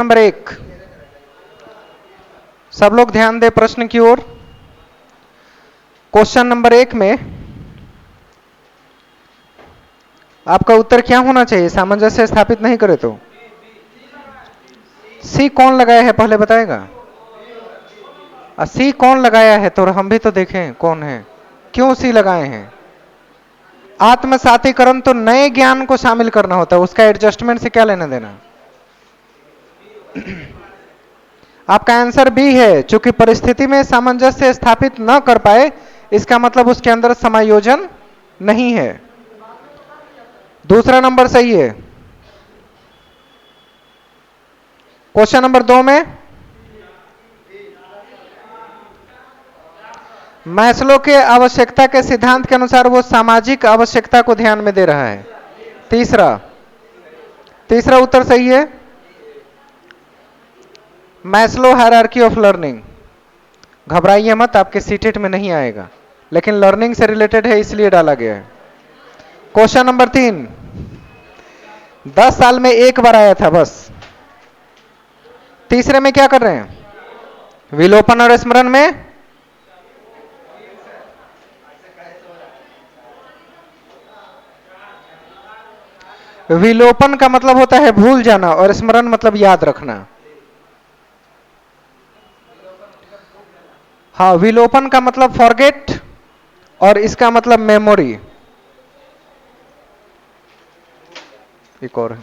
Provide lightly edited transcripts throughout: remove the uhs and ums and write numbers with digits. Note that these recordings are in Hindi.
नंबर 1, सब लोग ध्यान दें प्रश्न की ओर। क्वेश्चन नंबर 1 में आपका उत्तर क्या होना चाहिए? सामंजस्य स्थापित नहीं करे तो सी कौन लगाया है पहले बताएगा? सी कौन लगाया है तो हम भी तो देखें कौन है, क्यों सी लगाए हैं? आत्मसातीकरण तो नए ज्ञान को शामिल करना होता है, उसका एडजस्टमेंट से क्या लेना देना? आपका आंसर बी है। चूंकि परिस्थिति में सामंजस्य स्थापित न कर पाए इसका मतलब उसके अंदर समायोजन नहीं है। दूसरा नंबर सही है। क्वेश्चन नंबर 2 में मैस्लो के आवश्यकता के सिद्धांत के अनुसार वो सामाजिक आवश्यकता को ध्यान में दे रहा है। तीसरा उत्तर सही है। मैस्लो हायरार्की ऑफ लर्निंग, घबराइए मत, आपके सीटेट में नहीं आएगा, लेकिन लर्निंग से रिलेटेड है इसलिए डाला गया है। क्वेश्चन नंबर 3, 10 साल में एक बार आया था बस। तीसरे में क्या कर रहे हैं? विलोपन और स्मरण में विलोपन का मतलब होता है भूल जाना और स्मरण मतलब याद रखना। हाँ, विलोपन का मतलब फॉरगेट और इसका मतलब मेमोरी। एक और है।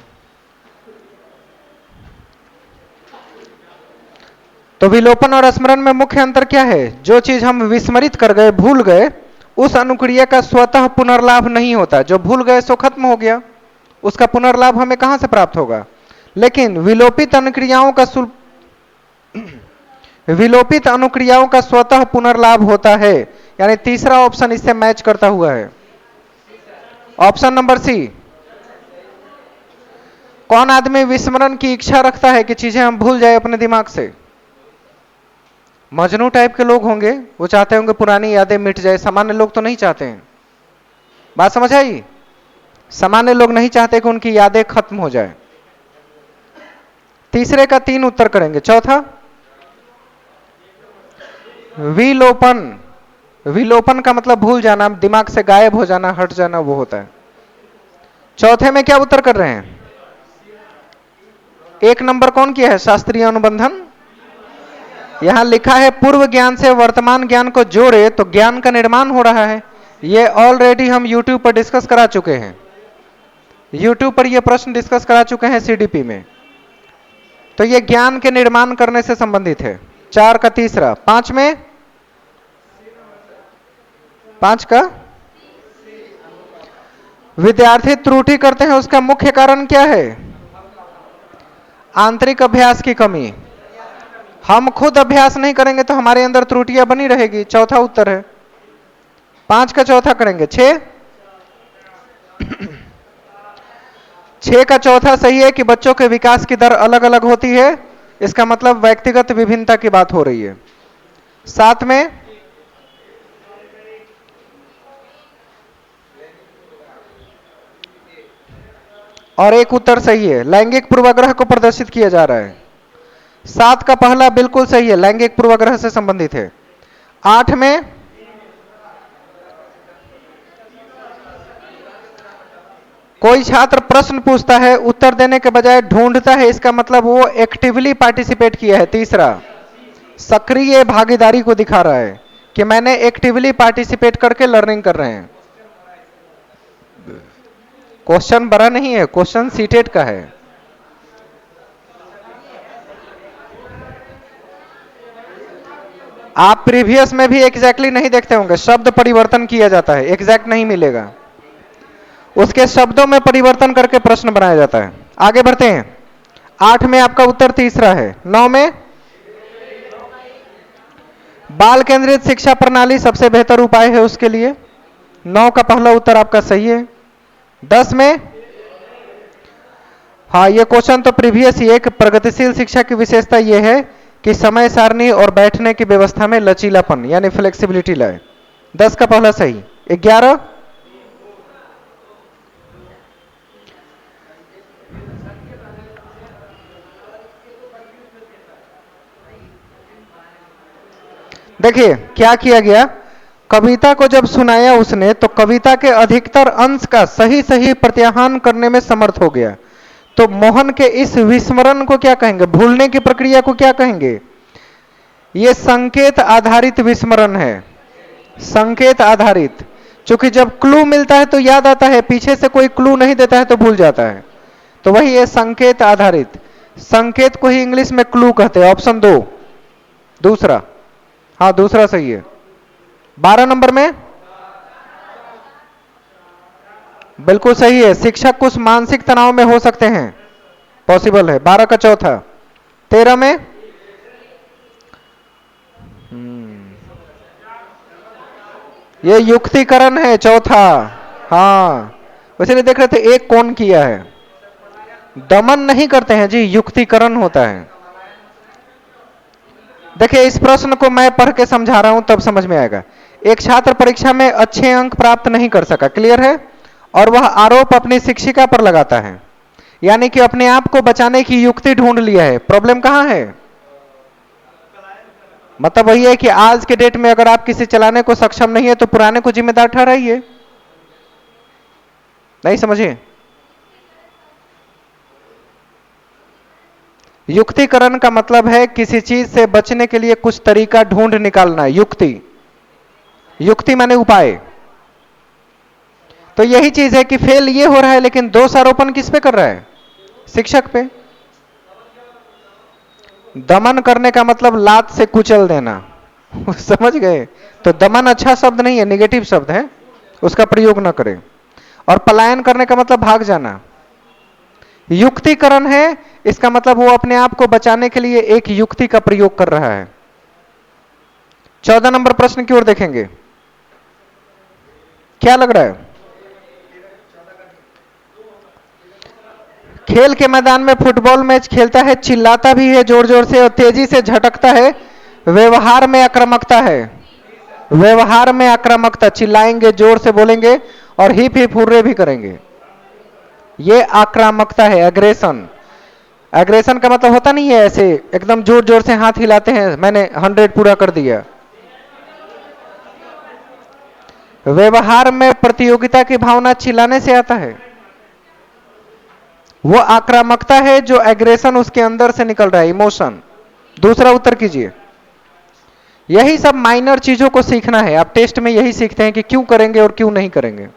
तो विलोपन और स्मरण में मुख्य अंतर क्या है? जो चीज हम विस्मरित कर गए, भूल गए, उस अनुक्रिया का स्वतः पुनर्लाभ नहीं होता। जो भूल गए सो खत्म हो गया, उसका पुनर्लाभ हमें कहां से प्राप्त होगा? लेकिन विलोपित अनुक्रियाओं का विलोपित अनुक्रियाओं का स्वतः पुनर्लाभ होता है। यानी तीसरा ऑप्शन इससे मैच करता हुआ है। Option number C. कौन आदमी विस्मरण की इच्छा रखता है कि चीजें हम भूल जाए अपने दिमाग से? मजनू टाइप के लोग होंगे, वो चाहते होंगे पुरानी यादें मिट जाए। सामान्य लोग तो नहीं चाहते हैं। बात समझ आई? सामान्य लोग नहीं चाहते कि उनकी यादें खत्म हो जाए। तीसरे का 3 उत्तर करेंगे। चौथा विलोपन। विलोपन का मतलब भूल जाना, दिमाग से गायब हो जाना, हट जाना, वो होता है। चौथे में क्या उत्तर कर रहे हैं? 1 नंबर कौन किया है? शास्त्रीय अनुबंधन। यहां लिखा है पूर्व ज्ञान से वर्तमान ज्ञान को जोड़े तो ज्ञान का निर्माण हो रहा है। ये ऑलरेडी हम YouTube पर डिस्कस करा चुके हैं। YouTube पर ये प्रश्न डिस्कस करा चुके हैं CDP में। तो ये ज्ञान के निर्माण करने से संबंधित है। 4 का तीसरा। 5 में 5 का विद्यार्थी त्रुटि करते हैं, उसका मुख्य कारण क्या है? आंतरिक अभ्यास की कमी। हम खुद अभ्यास नहीं करेंगे तो हमारे अंदर त्रुटियां बनी रहेगी। चौथा उत्तर है। 5 का चौथा करेंगे। 6 का चौथा सही है कि बच्चों के विकास की दर अलग अलग होती है। इसका मतलब व्यक्तिगत विभिन्नता की बात हो रही है। 7 में और एक उत्तर सही है, लैंगिक पूर्वाग्रह को प्रदर्शित किया जा रहा है। 7 का पहला बिल्कुल सही है, लैंगिक पूर्वाग्रह से संबंधित है। 8 में कोई छात्र प्रश्न पूछता है, उत्तर देने के बजाय ढूंढता है, इसका मतलब वो एक्टिवली पार्टिसिपेट किया है। तीसरा सक्रिय भागीदारी को दिखा रहा है कि मैंने एक्टिवली पार्टिसिपेट करके लर्निंग कर रहे हैं। क्वेश्चन बड़ा नहीं है, क्वेश्चन सीटेट का है। आप प्रीवियस में भी एग्जैक्टली नहीं देखते होंगे, शब्द परिवर्तन किया जाता है, एग्जैक्ट नहीं मिलेगा। उसके शब्दों में परिवर्तन करके प्रश्न बनाया जाता है। आगे बढ़ते हैं। 8 में आपका उत्तर तीसरा है। 9 में बाल केंद्रित शिक्षा प्रणाली सबसे बेहतर उपाय है उसके लिए। 9 का पहला उत्तर आपका सही है। 10 में हाँ, ये क्वेश्चन तो प्रीवियस ही है कि प्रगतिशील शिक्षा की विशेषता यह है कि समय सारणी और बैठने की व्यवस्था में लचीलापन यानी फ्लेक्सिबिलिटी लाए। 10 का पहला सही। 11 देखिए क्या किया गया, कविता को जब सुनाया उसने तो कविता के अधिकतर अंश का सही सही प्रत्याहान करने में समर्थ हो गया। तो मोहन के इस विस्मरण को क्या कहेंगे, भूलने की प्रक्रिया को क्या कहेंगे? ये संकेत आधारित विस्मरण है, संकेत आधारित। क्योंकि जब क्लू मिलता है तो याद आता है, पीछे से कोई क्लू नहीं देता है तो भूल जाता है। तो वही है संकेत आधारित। संकेत को ही इंग्लिश में क्लू कहते हैं। ऑप्शन 2 दूसरा, हाँ दूसरा सही है। 12 नंबर में बिल्कुल सही है, शिक्षक कुछ मानसिक तनाव में हो सकते हैं, पॉसिबल है। 12 का चौथा। 13 में ये युक्तिकरण है, चौथा। हाँ वैसे नहीं देख रहे थे, एक कौन किया है, दमन नहीं करते हैं जी, युक्तिकरण होता है। देखिए इस प्रश्न को मैं पढ़ के समझा रहा हूं तब समझ में आएगा। एक छात्र परीक्षा में अच्छे अंक प्राप्त नहीं कर सका, क्लियर है, और वह आरोप अपनी शिक्षिका पर लगाता है, यानी कि अपने आप को बचाने की युक्ति ढूंढ लिया है। प्रॉब्लम कहां है? मतलब वही है कि आज के डेट में अगर आप किसी चलाने को सक्षम नहीं है तो पुराने को जिम्मेदार ठहराइए। नहीं समझिए, युक्तिकरण का मतलब है किसी चीज से बचने के लिए कुछ तरीका ढूंढ निकालना। युक्ति, युक्ति माने उपाय। तो यही चीज है कि फेल ये हो रहा है, लेकिन दोष आरोपण किस पे कर रहा है? शिक्षक पे। दमन करने का मतलब लात से कुचल देना समझ गए? तो दमन अच्छा शब्द नहीं है, निगेटिव शब्द है, उसका प्रयोग ना करें। और पलायन करने का मतलब भाग जाना। युक्तिकरण है, इसका मतलब वो अपने आप को बचाने के लिए एक युक्ति का प्रयोग कर रहा है। 14 नंबर प्रश्न की ओर देखेंगे, क्या लग रहा है? खेल के मैदान में फुटबॉल मैच खेलता है, चिल्लाता भी है जोर जोर से और तेजी से झटकता है, व्यवहार में आक्रामकता है। व्यवहार में आक्रामकता, चिल्लाएंगे, जोर से बोलेंगे और हिप हिप हुर्रे भी करेंगे, ये आक्रामकता है, एग्रेशन। एग्रेशन का मतलब होता नहीं है ऐसे एकदम जोर जोर से हाथ हिलाते हैं, मैंने 100 पूरा कर दिया। व्यवहार में प्रतियोगिता की भावना चिल्लाने से आता है, वो आक्रामकता है जो एग्रेशन उसके अंदर से निकल रहा है, इमोशन। दूसरा उत्तर कीजिए। यही सब माइनर चीजों को सीखना है, आप टेस्ट में यही सीखते हैं कि क्यों करेंगे और क्यों नहीं करेंगे।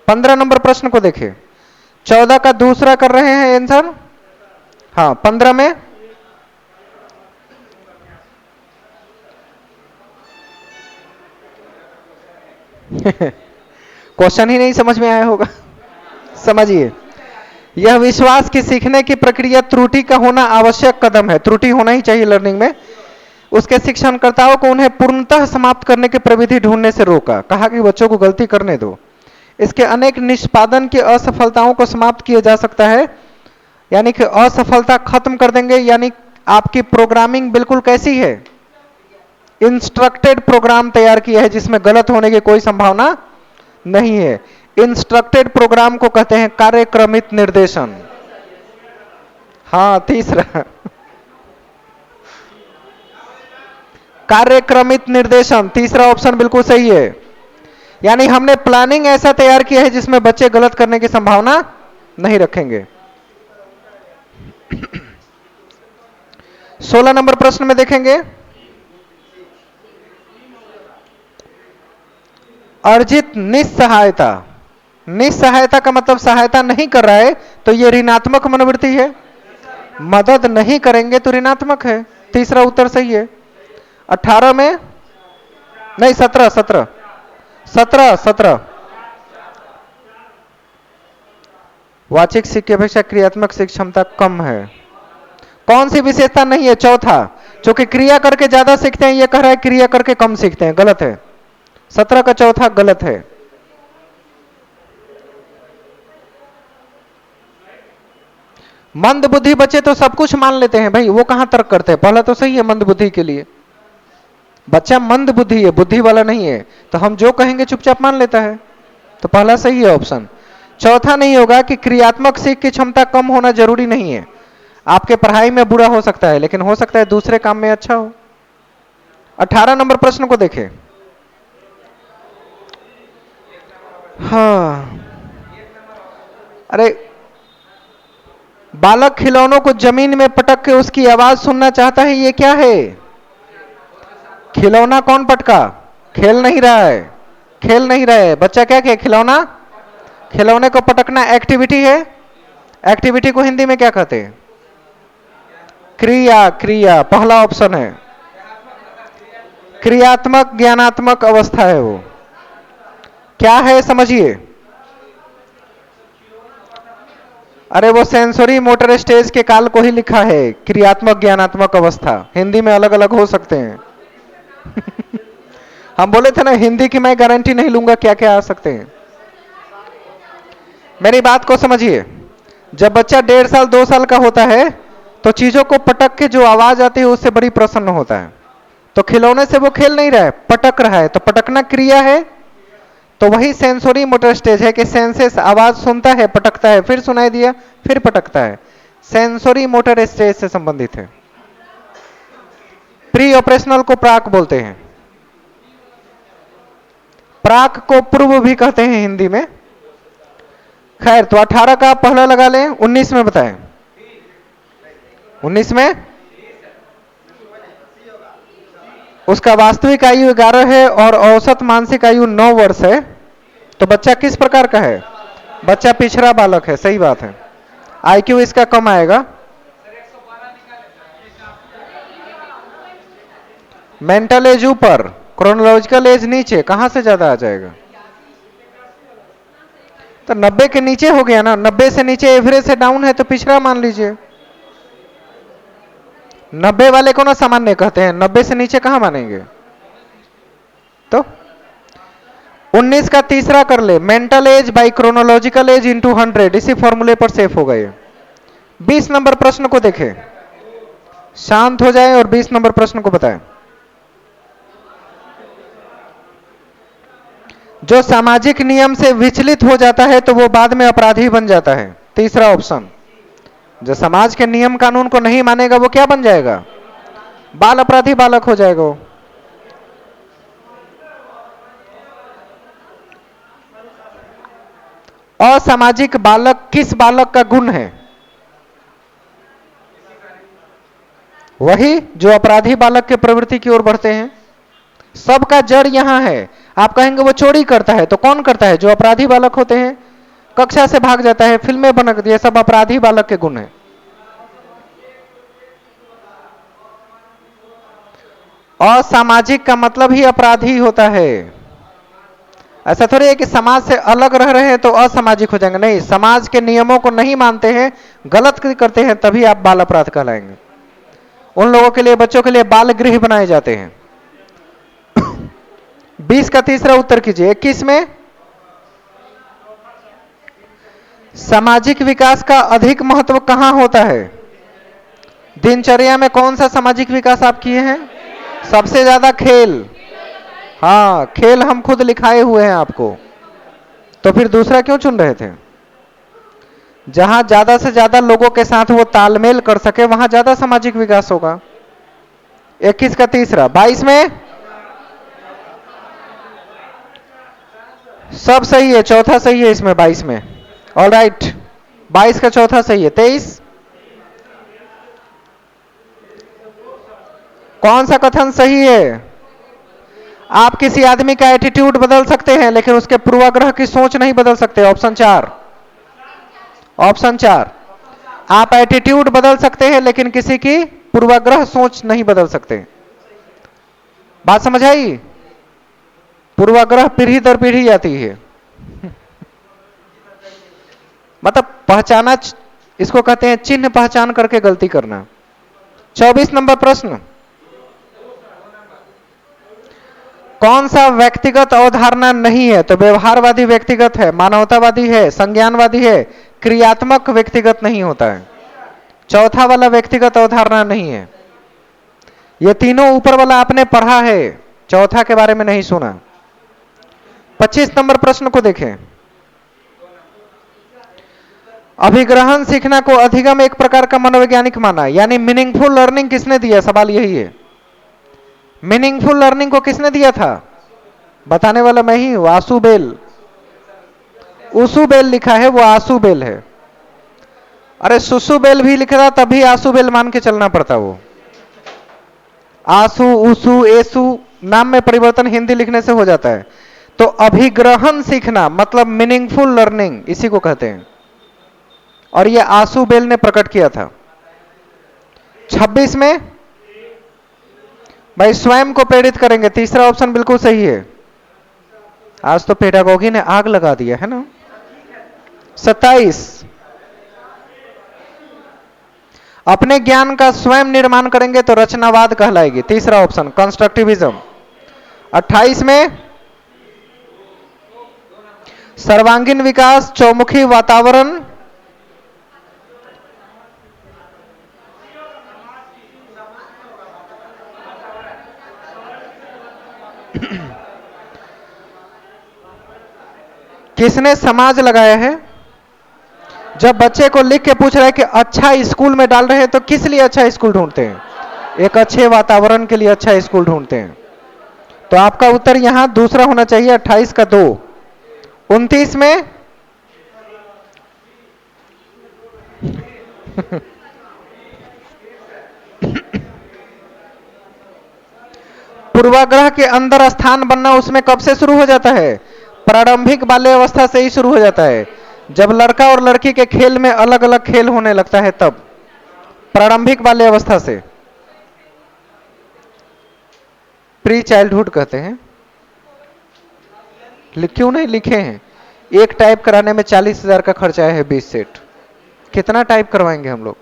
15 नंबर प्रश्न को देखें, 14 का दूसरा कर रहे हैं आंसर। हाँ 15 में क्वेश्चन ही नहीं समझ में आया होगा समझिए, यह विश्वास की सीखने की प्रक्रिया त्रुटि का होना आवश्यक कदम है, त्रुटि होना ही चाहिए लर्निंग में। उसके शिक्षणकर्ताओं को उन्हें पूर्णतः समाप्त करने की प्रविधि ढूंढने से रोका, कहा कि बच्चों को गलती करने दो। इसके अनेक निष्पादन की असफलताओं को समाप्त किया जा सकता है, यानी कि असफलता खत्म कर देंगे। यानी आपकी प्रोग्रामिंग बिल्कुल कैसी है? इंस्ट्रक्टेड प्रोग्राम तैयार किया है जिसमें गलत होने की कोई संभावना नहीं है। इंस्ट्रक्टेड प्रोग्राम को कहते हैं कार्यक्रमित निर्देशन। हाँ तीसरा कार्यक्रमित निर्देशन, तीसरा ऑप्शन बिल्कुल सही है। यानी हमने प्लानिंग ऐसा तैयार किया है जिसमें बच्चे गलत करने की संभावना नहीं रखेंगे। 16 नंबर प्रश्न में देखेंगे, अर्जित निस्सहायता। निस्सहायता का मतलब सहायता नहीं कर रहा है तो यह ऋणात्मक मनोवृत्ति है, मदद नहीं करेंगे तो ऋणात्मक है। तीसरा उत्तर सही है। 18 में नहीं, 17 वाचिक सीख की अपेक्षा क्रियात्मक सीख क्षमता कम है। कौन सी विशेषता नहीं है? चौथा, क्योंकि क्रिया करके ज्यादा सीखते हैं, यह कह रहा है क्रिया करके कम सीखते हैं, गलत है। 17 का चौथा गलत है। मंद बुद्धि बच्चे तो सब कुछ मान लेते हैं भाई, वो कहां तर्क करते हैं? पहला तो सही है मंद बुद्धि के लिए, बच्चा मंद बुद्धि है, बुद्धि वाला नहीं है, तो हम जो कहेंगे चुपचाप मान लेता है, तो पहला सही है ऑप्शन। चौथा नहीं होगा कि क्रियात्मक सीख की क्षमता कम होना जरूरी नहीं है, आपके पढ़ाई में बुरा हो सकता है लेकिन हो सकता है दूसरे काम में अच्छा हो। 18 नंबर प्रश्न को देखें। हाँ, अरे बालक खिलौनों को जमीन में पटक के उसकी आवाज सुनना चाहता है, ये क्या है? खिलौना कौन पटका? खेल नहीं रहा है, खेल नहीं रहा है बच्चा। क्या क्या खिलौना? खिलौने को पटकना एक्टिविटी है। एक्टिविटी को हिंदी में क्या कहते हैं? क्रिया। क्रिया पहला ऑप्शन है। क्रियात्मक ज्ञानात्मक अवस्था है वो। क्या है समझिए। अरे वो सेंसरी मोटर स्टेज के काल को ही लिखा है, क्रियात्मक ज्ञानात्मक अवस्था। हिंदी में अलग अलग हो सकते हैं। हम बोले थे ना हिंदी की मैं गारंटी नहीं लूंगा क्या क्या आ सकते हैं। मेरी बात को समझिए। जब बच्चा 1.5 साल 2 साल का होता है तो चीजों को पटक के जो आवाज आती है उससे बड़ी प्रसन्न होता है। तो खिलौने से वो खेल नहीं रहा है, पटक रहा है। तो पटकना क्रिया है। तो वही सेंसरी मोटर स्टेज है कि सेंसेस आवाज सुनता है, पटकता है, फिर सुनाई दिया, फिर पटकता है। सेंसरी मोटर स्टेज से संबंधित है। प्री ऑपरेशनल को प्राक बोलते हैं। प्राक को पूर्व भी कहते हैं हिंदी में। खैर, तो 18 का पहला लगा लें। 19 में बताएं। 19 में उसका वास्तविक आयु 11 है और औसत मानसिक आयु 9 वर्ष है। तो बच्चा किस प्रकार का है? बच्चा पिछड़ा बालक है। सही बात है। आईक्यू इसका कम आएगा। मेंटल एज ऊपर, क्रोनोलॉजिकल एज नीचे, कहां से ज्यादा आ जाएगा? तो 90 के नीचे हो गया ना। 90 से नीचे एवरेज से डाउन है तो पिछड़ा मान लीजिए। 90 वाले को ना सामान्य कहते हैं, 90 से नीचे कहां मानेंगे? तो 19 का तीसरा कर ले, mental as by chronological age into 100। इसी फॉर्मूले पर सेफ हो गए। 20 नंबर प्रश्न को देखें। शांत हो जाए और 20 नंबर प्रश्न को बताएं। जो सामाजिक नियम से विचलित हो जाता है तो वो बाद में अपराधी बन जाता है। तीसरा ऑप्शन। जो समाज के नियम कानून को नहीं मानेगा वो क्या बन जाएगा? बाल अपराधी बालक हो जाएगा वो। असामाजिक बालक किस बालक का गुण है? वही जो अपराधी बालक के प्रवृत्ति की ओर बढ़ते हैं। सबका जड़ यहां है। आप कहेंगे वो चोरी करता है, तो कौन करता है? जो अपराधी बालक होते हैं, कक्षा से भाग जाता है, फिल्में बनती है, सब अपराधी बालक के गुण है। असामाजिक का मतलब ही अपराधी होता है। ऐसा थोड़ी है कि समाज से अलग रह रहे हैं तो असामाजिक हो जाएंगे। नहीं, समाज के नियमों को नहीं मानते हैं, गलत करते हैं, तभी आप बाल अपराध कहलाएंगे। उन लोगों के लिए, बच्चों के लिए बाल गृह बनाए जाते हैं। 20 का तीसरा उत्तर कीजिए। 21 में सामाजिक विकास का अधिक महत्व कहां होता है? दिनचर्या में कौन सा सामाजिक विकास आप किए हैं? सबसे ज्यादा खेल। हाँ, खेल हम खुद लिखाए हुए हैं आपको। तो फिर दूसरा क्यों चुन रहे थे? जहां ज्यादा से ज्यादा लोगों के साथ वो तालमेल कर सके वहां ज्यादा सामाजिक विकास होगा। 21 का तीसरा। 22 में सब सही है, चौथा सही है इसमें। 22 में ऑल राइट, 22 का चौथा सही है। 23 कौन सा कथन सही है? आप किसी आदमी का एटीट्यूड बदल सकते हैं लेकिन उसके पूर्वाग्रह की सोच नहीं बदल सकते। ऑप्शन 4। ऑप्शन 4, आप एटीट्यूड बदल सकते हैं लेकिन किसी की पूर्वाग्रह सोच नहीं बदल सकते। बात समझ आई? पूर्वाग्रह पीढ़ी दर पीढ़ी आती है। मतलब पहचाना, इसको कहते हैं चिन्ह पहचान करके गलती करना। 24 नंबर प्रश्न। कौन सा व्यक्तिगत अवधारणा नहीं है? तो व्यवहारवादी व्यक्तिगत है, मानवतावादी है, संज्ञानवादी है, क्रियात्मक व्यक्तिगत नहीं होता है। चौथा वाला व्यक्तिगत अवधारणा नहीं है। ये तीनों ऊपर वाला आपने पढ़ा है, चौथा के बारे में नहीं सुना। 25 नंबर प्रश्न को देखें। अभिग्रहण सीखना को अधिगम एक प्रकार का मनोवैज्ञानिक माना, यानी मीनिंगफुल लर्निंग किसने दिया? सवाल यही है। मीनिंगफुल लर्निंग को किसने दिया था? बताने वाला मैं ही हूं, आसुबेल। उसुबेल लिखा है, वो आसुबेल है। अरे सुसुबेल भी लिखा तभी आसुबेल मान के चलना पड़ता। वो आसु उसु एसु नाम में परिवर्तन हिंदी लिखने से हो जाता है। तो अभिग्रहण सीखना मतलब मीनिंगफुल लर्निंग, इसी को कहते हैं। और ये आसुबेल ने प्रकट किया था। 26 में भाई स्वयं को प्रेरित करेंगे, तीसरा ऑप्शन बिल्कुल सही है। आज तो पेडागोगी ने आग लगा दिया है ना। 27 अपने ज्ञान का स्वयं निर्माण करेंगे तो रचनावाद कहलाएगी, तीसरा ऑप्शन कंस्ट्रक्टिविज्म। 28 में सर्वांगीण विकास, चौमुखी वातावरण, किसने समाज लगाया है? जब बच्चे को लिख के पूछ रहा है कि अच्छा स्कूल में डाल रहे हैं तो किस लिए अच्छा स्कूल ढूंढते हैं? एक अच्छे वातावरण के लिए अच्छा स्कूल ढूंढते हैं। तो आपका उत्तर यहां दूसरा होना चाहिए, 28 का 2। 29 में पूर्वाग्रह के अंदर स्थान बनना उसमें कब से शुरू हो जाता है? प्रारंभिक बाल्यावस्था से ही शुरू हो जाता है। जब लड़का और लड़की के खेल में अलग अलग खेल होने लगता है तब, प्रारंभिक बाल्यावस्था से। प्री चाइल्डहुड कहते हैं। क्यों नहीं लिखे हैं? एक टाइप कराने में 40,000 का खर्चा है, 20 सेट। कितना टाइप करवाएंगे हम लोग?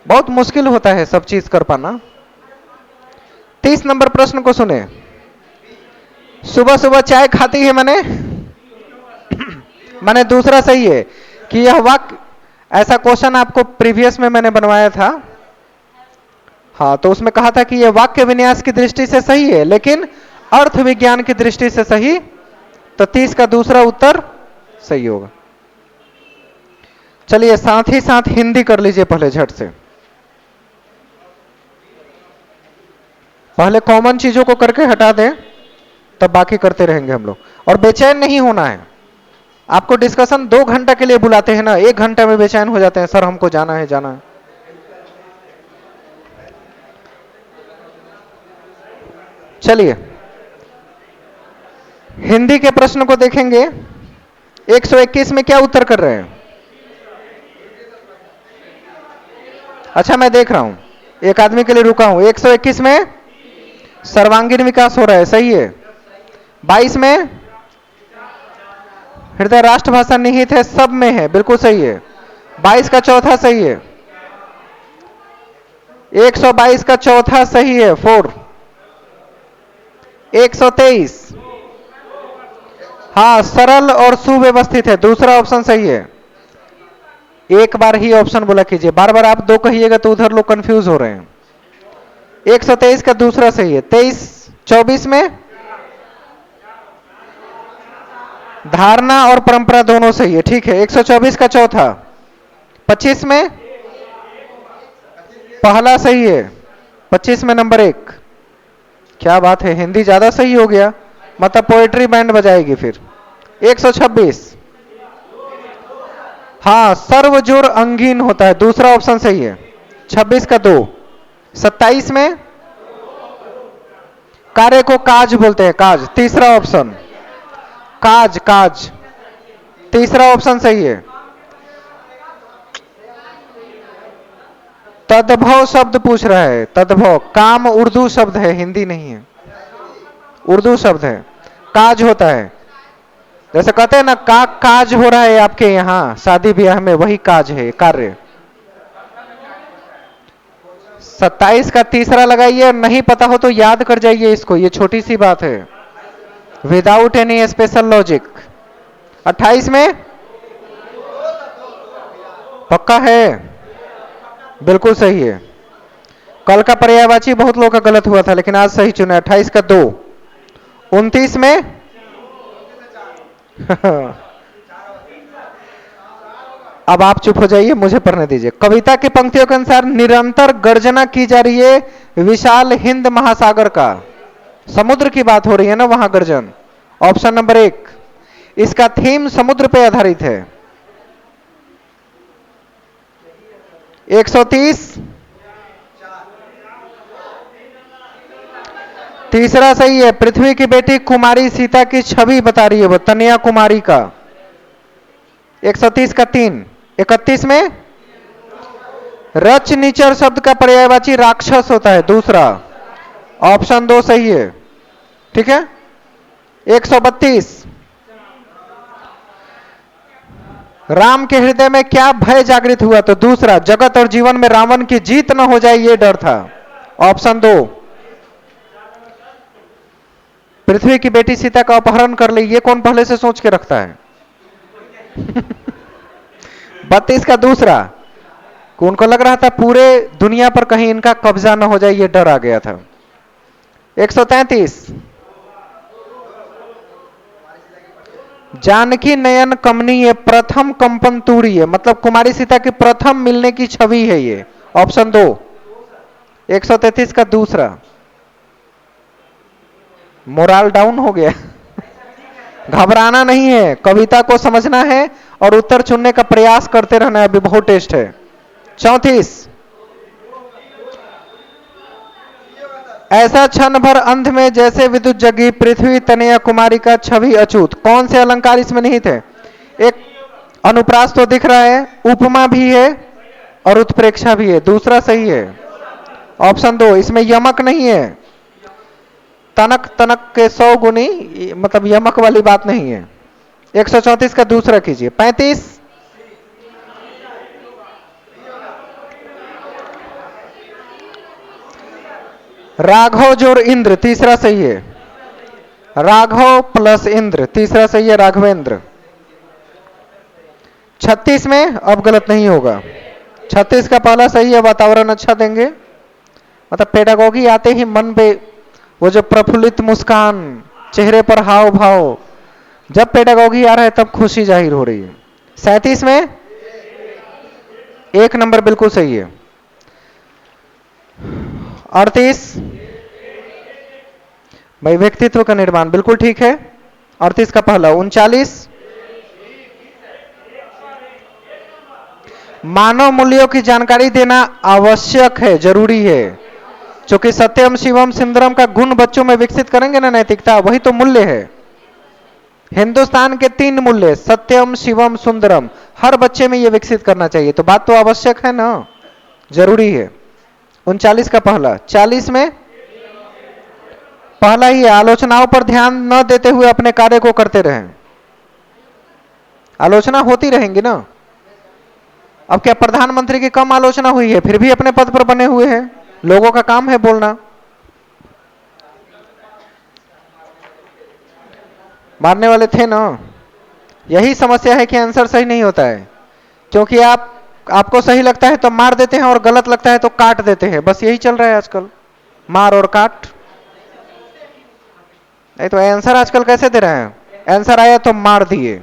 बहुत मुश्किल होता है सब चीज कर पाना। 30 नंबर प्रश्न को सुने। सुबह सुबह चाय खाती है मैंने दूसरा सही है कि यह वाक्य, ऐसा क्वेश्चन आपको प्रीवियस में मैंने बनवाया था। हाँ, तो उसमें कहा था कि यह वाक्य विन्यास की दृष्टि से सही है लेकिन अर्थ विज्ञान की दृष्टि से सही, तो 30 का दूसरा उत्तर सही होगा। चलिए साथ ही साथ हिंदी कर लीजिए पहले झट से। पहले कॉमन चीजों को करके हटा दें, तब बाकी करते रहेंगे हम लोग। और बेचैन नहीं होना है। आपको डिस्कशन 2 घंटा के लिए बुलाते हैं ना, 1 घंटा में बेचैन हो जाते हैं, सर हमको जाना है जाना है। चलिए हिंदी के प्रश्न को देखेंगे। 121 में क्या उत्तर कर रहे हैं? अच्छा मैं देख रहा हूं, एक आदमी के लिए रुका हूं। 121 में सर्वांगीण विकास हो रहा है, सही है। 22 में हृदय राष्ट्रभाषा निहित है, सब में है, बिल्कुल सही है। 22 का चौथा सही है। 122 का चौथा सही है, 4। 123 हाँ सरल और सुव्यवस्थित है, दूसरा ऑप्शन सही है। एक बार ही ऑप्शन बोला कीजिए, बार बार आप 2 कहिएगा तो उधर लोग कंफ्यूज हो रहे हैं। 123 का दूसरा सही है। 24 में धारणा और परंपरा दोनों सही है, ठीक है। 124 का चौथा। 25 में पहला सही है। 25 में नंबर 1। क्या बात है, हिंदी ज्यादा सही हो गया, मतलब पोएट्री बैंड बजाएगी फिर। 126 हाँ सर्वजोर अंगीन होता है, दूसरा ऑप्शन सही है। 26 का 2। 27 में कार्य को काज बोलते हैं, काज, तीसरा ऑप्शन। काज काज, तीसरा ऑप्शन सही है। तद्भव शब्द पूछ रहा है, तद्भव। काम उर्दू शब्द है, हिंदी नहीं है, उर्दू शब्द है। काज होता है, जैसे कहते हैं ना काज हो रहा है आपके यहाँ शादी ब्याह में, वही काज है, कार्य। 27 का तीसरा लगाइए, नहीं पता हो तो याद कर जाइए इसको, ये छोटी सी बात है, विदाउट एनी स्पेशल लॉजिक। 28 में पक्का है, बिल्कुल सही है। कल का पर्यायवाची बहुत लोगों का गलत हुआ था लेकिन आज सही चुना। 28 का 2। 29 में अब आप चुप हो जाइए, मुझे पढ़ने दीजिए। कविता की पंक्तियों के अनुसार निरंतर गर्जना की जा रही है विशाल हिंद महासागर का। समुद्र की बात हो रही है ना वहां गर्जन। ऑप्शन नंबर 1, इसका थीम समुद्र पे आधारित है। 130, तीसरा सही है। पृथ्वी की बेटी कुमारी सीता की छवि बता रही है वो, तनया कुमारी का। 130 का 3। 31 में रच निचर शब्द का पर्यायवाची राक्षस होता है, दूसरा। ऑप्शन 2 सही है। ठीक है। 132, राम के हृदय में क्या भय जागृत हुआ, तो दूसरा, जगत और जीवन में रावण की जीत न हो जाए ये डर था। ऑप्शन 2, पृथ्वी की बेटी सीता का अपहरण कर ले, ये कौन पहले से सोच के रखता है? 32 का दूसरा, उनको लग रहा था पूरे दुनिया पर कहीं इनका कब्जा न हो जाए, ये डर आ गया था। 133, जानकी नयन कमनीय प्रथम कंपन तूरीय, मतलब कुमारी सीता की प्रथम मिलने की छवि है ये। ऑप्शन 2। 133 का दूसरा। मोरल डाउन हो गया। घबराना नहीं है, कविता को समझना है और उत्तर चुनने का प्रयास करते रहना है, अभी बहुत टेस्ट है। 34, ऐसा क्षण भर अंध में जैसे विद्युत जगी पृथ्वी तनया कुमारी का छवि अछूत, कौन से अलंकार इसमें निहित है? एक अनुप्रास तो दिख रहा है, उपमा भी है और उत्प्रेक्षा भी है, दूसरा सही है। ऑप्शन 2, इसमें यमक नहीं है। तनक तनक के 100 गुनी, मतलब यमक वाली बात नहीं है। 134 का दूसरा कीजिए। 35, राघव जोर इंद्र, तीसरा सही है। राघव प्लस इंद्र, तीसरा सही है, राघवेंद्र। 36 में अब गलत नहीं होगा। 36 का पहला सही है, वातावरण अच्छा देंगे, मतलब पेडागोगी आते ही मन पे वो जो प्रफुल्लित मुस्कान, चेहरे पर हाव भाव, जब पेडागोगी आ रहा है तब खुशी जाहिर हो रही है। 37 में 1 नंबर बिल्कुल सही है। 38, भाई व्यक्तित्व का निर्माण, बिल्कुल ठीक है। 38 का पहला। 39, मानव मूल्यों की जानकारी देना आवश्यक है, जरूरी है, क्योंकि सत्यम शिवम सुंदरम का गुण बच्चों में विकसित करेंगे ना, नैतिकता, वही तो मूल्य है। हिंदुस्तान के 3 मूल्य, सत्यम शिवम सुंदरम, हर बच्चे में ये विकसित करना चाहिए, तो बात तो आवश्यक है ना, जरूरी है। 39 का पहला। 40 में पहला ही है, आलोचनाओं पर ध्यान न देते हुए अपने कार्य को करते रहें। आलोचना होती रहेंगी ना। अब क्या प्रधानमंत्री की कम आलोचना हुई है, फिर भी अपने पद पर बने हुए हैं, लोगों का काम है बोलना। मारने वाले थे ना। यही समस्या है कि आंसर सही नहीं होता है, क्योंकि आपको सही लगता है तो मार देते हैं और गलत लगता है तो काट देते हैं, बस यही चल रहा है आजकल, मार और काट। नहीं तो आंसर आजकल कैसे दे रहे हैं? आंसर आया तो मार दिए,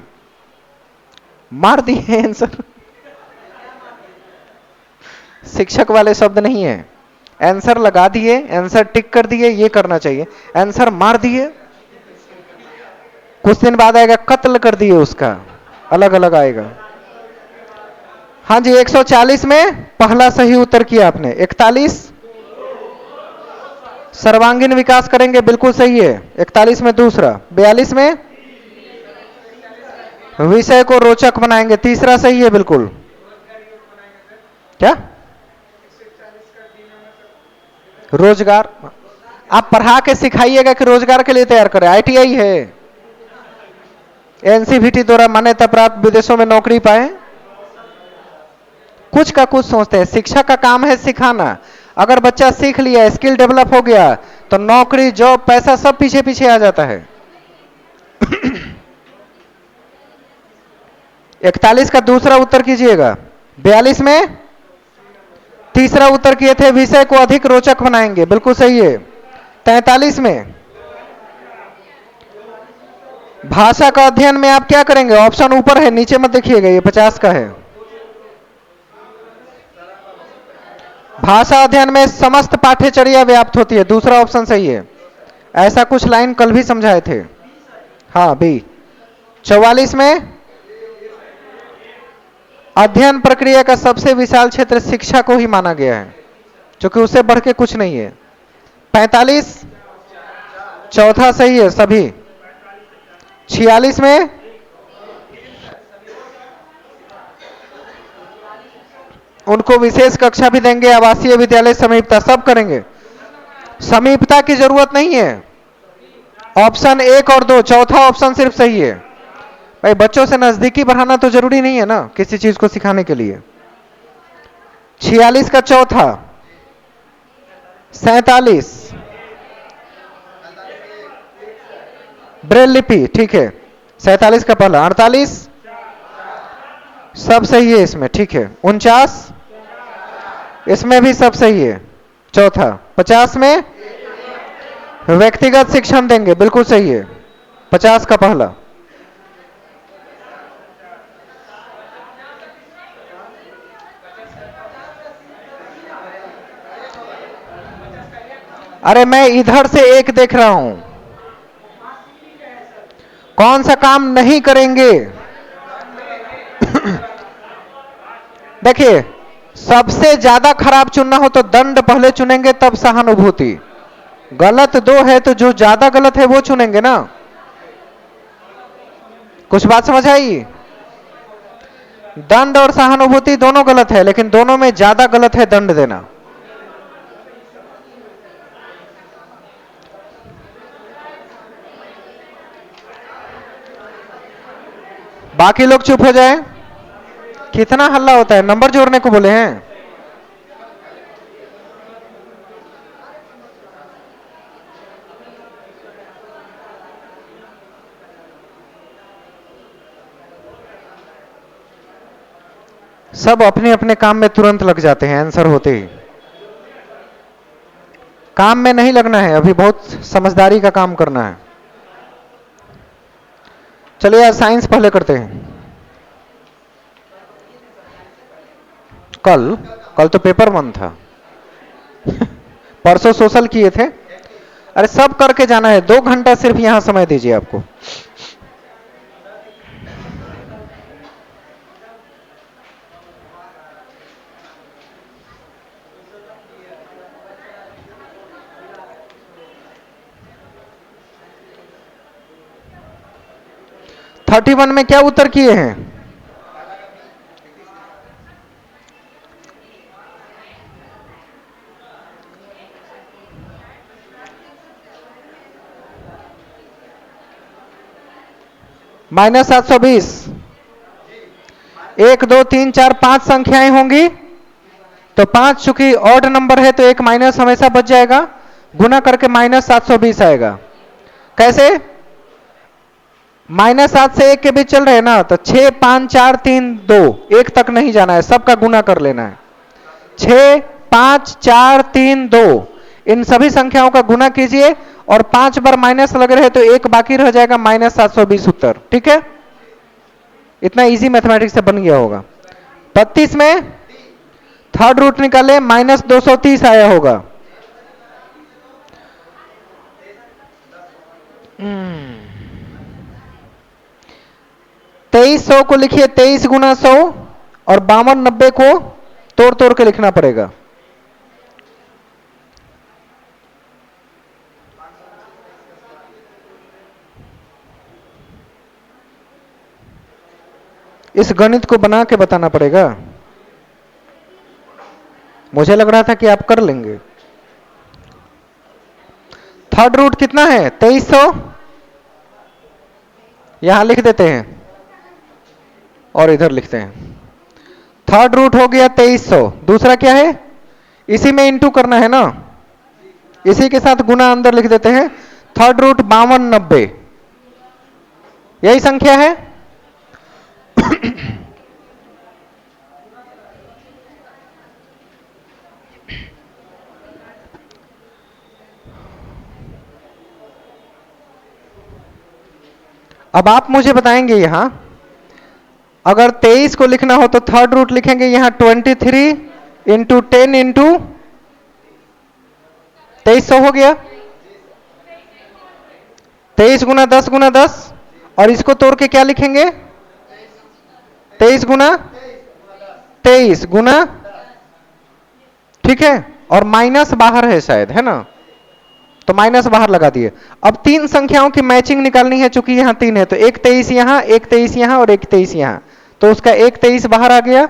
मार दिए आंसर। शिक्षक वाले शब्द नहीं है। आंसर लगा दिए, आंसर टिक कर दिए, ये करना चाहिए। आंसर मार दिए, कुछ दिन बाद आएगा कत्ल कर दिए, उसका अलग अलग आएगा। हाँ जी, 140 में पहला सही उत्तर किया आपने। 41, सर्वांगीण विकास करेंगे, बिल्कुल सही है। 41 में दूसरा। 42 में विषय को रोचक बनाएंगे, तीसरा सही है बिल्कुल। क्या? रोजगार आप पढ़ा के सिखाइएगा कि रोजगार के लिए तैयार करें। ITI है, NCVT द्वारा मान्यता प्राप्त, विदेशों में नौकरी पाए। कुछ का कुछ सोचते हैं। शिक्षा का काम है सिखाना। अगर बच्चा सीख लिया, स्किल डेवलप हो गया, तो नौकरी, जॉब, पैसा सब पीछे पीछे आ जाता है। 41 का दूसरा उत्तर कीजिएगा। 42 में तीसरा उत्तर किए थे, विषय को अधिक रोचक बनाएंगे, बिल्कुल सही है। 43 में भाषा का अध्ययन में आप क्या करेंगे? ऑप्शन ऊपर है, नीचे मत देखिएगा, ये 50 का है। भाषा अध्ययन में समस्त पाठ्यचर्या व्याप्त होती है, दूसरा ऑप्शन सही है। ऐसा कुछ लाइन कल भी समझाए थे। हाँ बी। 44 में अध्ययन प्रक्रिया का सबसे विशाल क्षेत्र शिक्षा को ही माना गया है, क्योंकि उससे बढ़ के कुछ नहीं है। 45 चौथा सही है सभी। 46 में उनको विशेष कक्षा भी देंगे, आवासीय विद्यालय समीपता सब करेंगे। समीपता की जरूरत नहीं है। ऑप्शन 1 और 2, चौथा ऑप्शन सिर्फ सही है। भाई बच्चों से नजदीकी बढ़ाना तो जरूरी नहीं है ना किसी चीज को सिखाने के लिए। 46 का चौथा। 47 ब्रेल लिपि ठीक है। 47 का पहला। 48 सब सही है इसमें ठीक है। 49 इसमें भी सब सही है चौथा। 50 में व्यक्तिगत शिक्षण देंगे, बिल्कुल सही है 50 का पहला। अरे मैं इधर से एक देख रहा हूं, कौन सा काम नहीं करेंगे। देखिए सबसे ज्यादा खराब चुनना हो तो दंड पहले चुनेंगे, तब सहानुभूति। गलत 2 है तो जो ज्यादा गलत है वो चुनेंगे ना। कुछ बात समझ आई? दंड और सहानुभूति दोनों गलत है, लेकिन दोनों में ज्यादा गलत है दंड देना। बाकी लोग चुप हो जाए। कितना हल्ला होता है, नंबर जोड़ने को बोले हैं। सब अपने अपने काम में तुरंत लग जाते हैं आंसर होते ही। काम में नहीं लगना है, अभी बहुत समझदारी का काम करना है। चलिए यार साइंस पहले करते हैं। कल तो पेपर 1 था। परसों सोशल किए थे। अरे सब करके जाना है, 2 घंटा सिर्फ यहां समय दीजिए आपको। (31) में क्या उत्तर किए हैं? -720। 1 2 3 4 5 संख्याएं होंगी तो 5 चूंकि ऑड नंबर है तो एक माइनस हमेशा बच जाएगा, गुना करके -720 आएगा। कैसे? -7 से 1 के बीच चल रहे हैं ना, तो 6 5 4 3 2 1 तक नहीं जाना है, सबका गुना कर लेना है। 6 5 4 3 2 इन सभी संख्याओं का गुना कीजिए और 5 बार माइनस लग रहे हैं तो 1 बाकी रह जाएगा, -720 उत्तर। ठीक है, इतना इजी मैथमेटिक्स से बन गया होगा। 32 में थर्ड रूट निकाले, -230 आया होगा। 2300 को लिखिए 23 गुना 100 और 52 90 को तोड़ तोड़ के लिखना पड़ेगा। इस गणित को बना के बताना पड़ेगा। मुझे लग रहा था कि आप कर लेंगे। थर्ड रूट कितना है? 2300 यहां लिख देते हैं और इधर लिखते हैं। थर्ड रूट हो गया 2300। दूसरा क्या है? इसी में इंटू करना है ना, इसी के साथ गुना अंदर लिख देते हैं। थर्ड रूट 52 90 यही संख्या है। अब आप मुझे बताएंगे यहां अगर 23 को लिखना हो तो थर्ड रूट लिखेंगे यहां 23 इंटू 10 इंटू 2300 हो गया। 23 गुना 10 गुना 10, और इसको तोड़ के क्या लिखेंगे? 23 गुना 23 गुना, ठीक है, और माइनस बाहर है शायद, है ना, तो माइनस बाहर लगा दिए। अब तीन संख्याओं की मैचिंग निकालनी है, चूंकि यहां 3 है, तो एक 23 यहां, एक 23 यहां और एक 23 यहां, तो उसका एक 23 बाहर आ गया,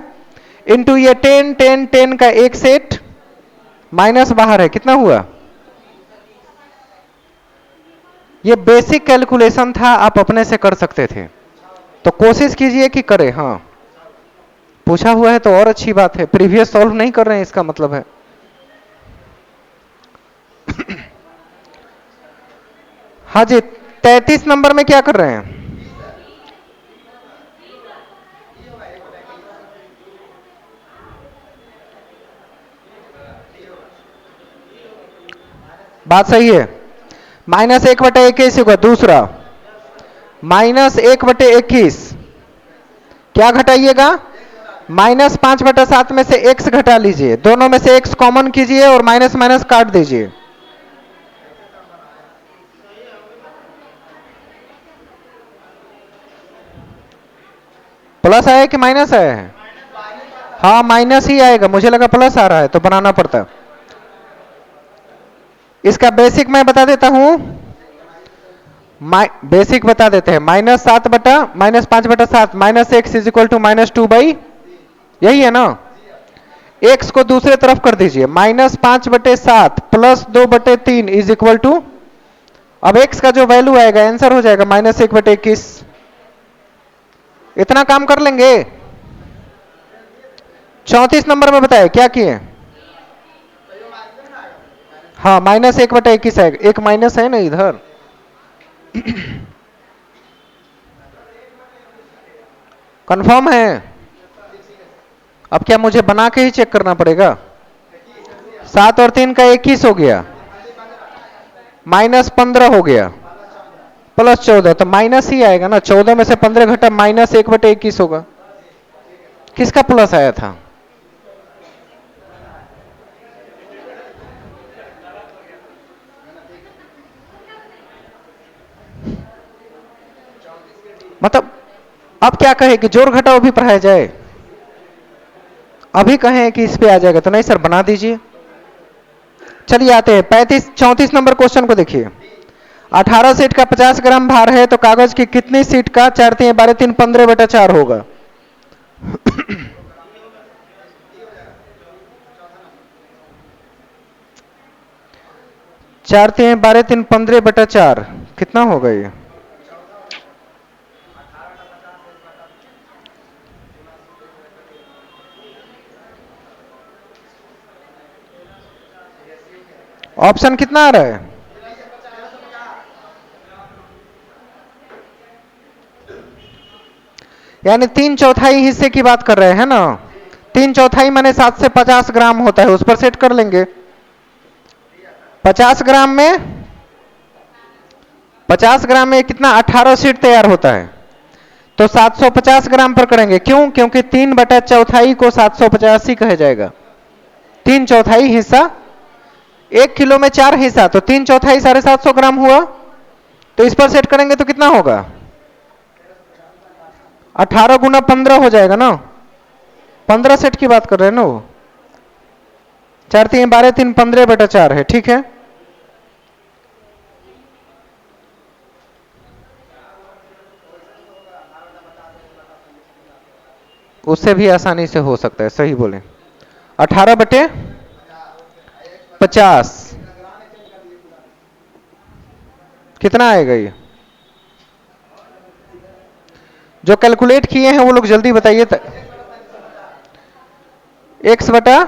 इंटू ये 10 10 10 का एक सेट, माइनस बाहर है, कितना हुआ? ये बेसिक कैलकुलेशन था, आप अपने से कर सकते थे, तो कोशिश कीजिए कि करें। हाँ, पूछा हुआ है तो और अच्छी बात है, प्रीवियस सॉल्व नहीं कर रहे हैं इसका मतलब है। हाँ जी, 33 नंबर में क्या कर रहे हैं? बात सही है। माइनस 1/21 होगा। दूसरा -1/21, क्या घटाइएगा? -5/7 में से x घटा लीजिए, दोनों में से x कॉमन कीजिए और माइनस माइनस काट दीजिए। प्लस आया कि माइनस आया है? हाँ, माइनस ही आएगा, मुझे लगा प्लस आ रहा है तो बनाना पड़ता। इसका बेसिक मैं बता देता हूं, बेसिक बता देते हैं। -5/7 minus x is equal to -2/, यही है ना। x को दूसरे तरफ कर दीजिए, -5/7 प्लस 2/3 इज इक्वल टू, अब x का जो वैल्यू आएगा आंसर हो जाएगा -1/21। इतना काम कर लेंगे। 34 नंबर में बताए क्या किए? हाँ, -1/21 आएगा, एक माइनस है ना इधर। कंफर्म है? अब क्या मुझे बना के ही चेक करना पड़ेगा? 7 और 3 का 21 हो गया, -15 हो गया, +14, तो माइनस ही आएगा ना। 14 में से 15 घटा -1/21 होगा। किसका प्लस आया था? मतलब अब क्या कहे कि जोड़ घटाओ भी पढ़ाया जाए? अभी कहें कि इस पे आ जाएगा तो नहीं सर, बना दीजिए। चलिए आते हैं 34 नंबर क्वेश्चन को देखिए। 18 सीट का 50 ग्राम भार है तो कागज की कितनी सीट का 4 3 12 3 15/4 होगा? 4 3 12 3 15/4 कितना होगा ये? ऑप्शन कितना आ रहा है? यानी 3/4 हिस्से की बात कर रहे हैं ना। 3/4 माने 7 से 50 ग्राम होता है, उस पर सेट कर लेंगे। 50 ग्राम में 50 ग्राम में कितना? 18 सीट तैयार होता है, तो 750 ग्राम पर करेंगे। क्यों? क्योंकि 3/4 को 785 कहा जाएगा। 3/4 हिस्सा, 1 किलो में 4 हिस्सा, तो 3/4 750 ग्राम हुआ, तो इस पर सेट करेंगे तो कितना होगा? 18 गुना 15 हो जाएगा ना। 15 सेट की बात कर रहे हैं ना वो। 4 3 12 3 15/4 है, ठीक है। उससे भी आसानी से हो सकता है, सही बोले। 18/50 कितना आएगा ये? जो कैलकुलेट किए हैं वो लोग जल्दी बताइए। x बटा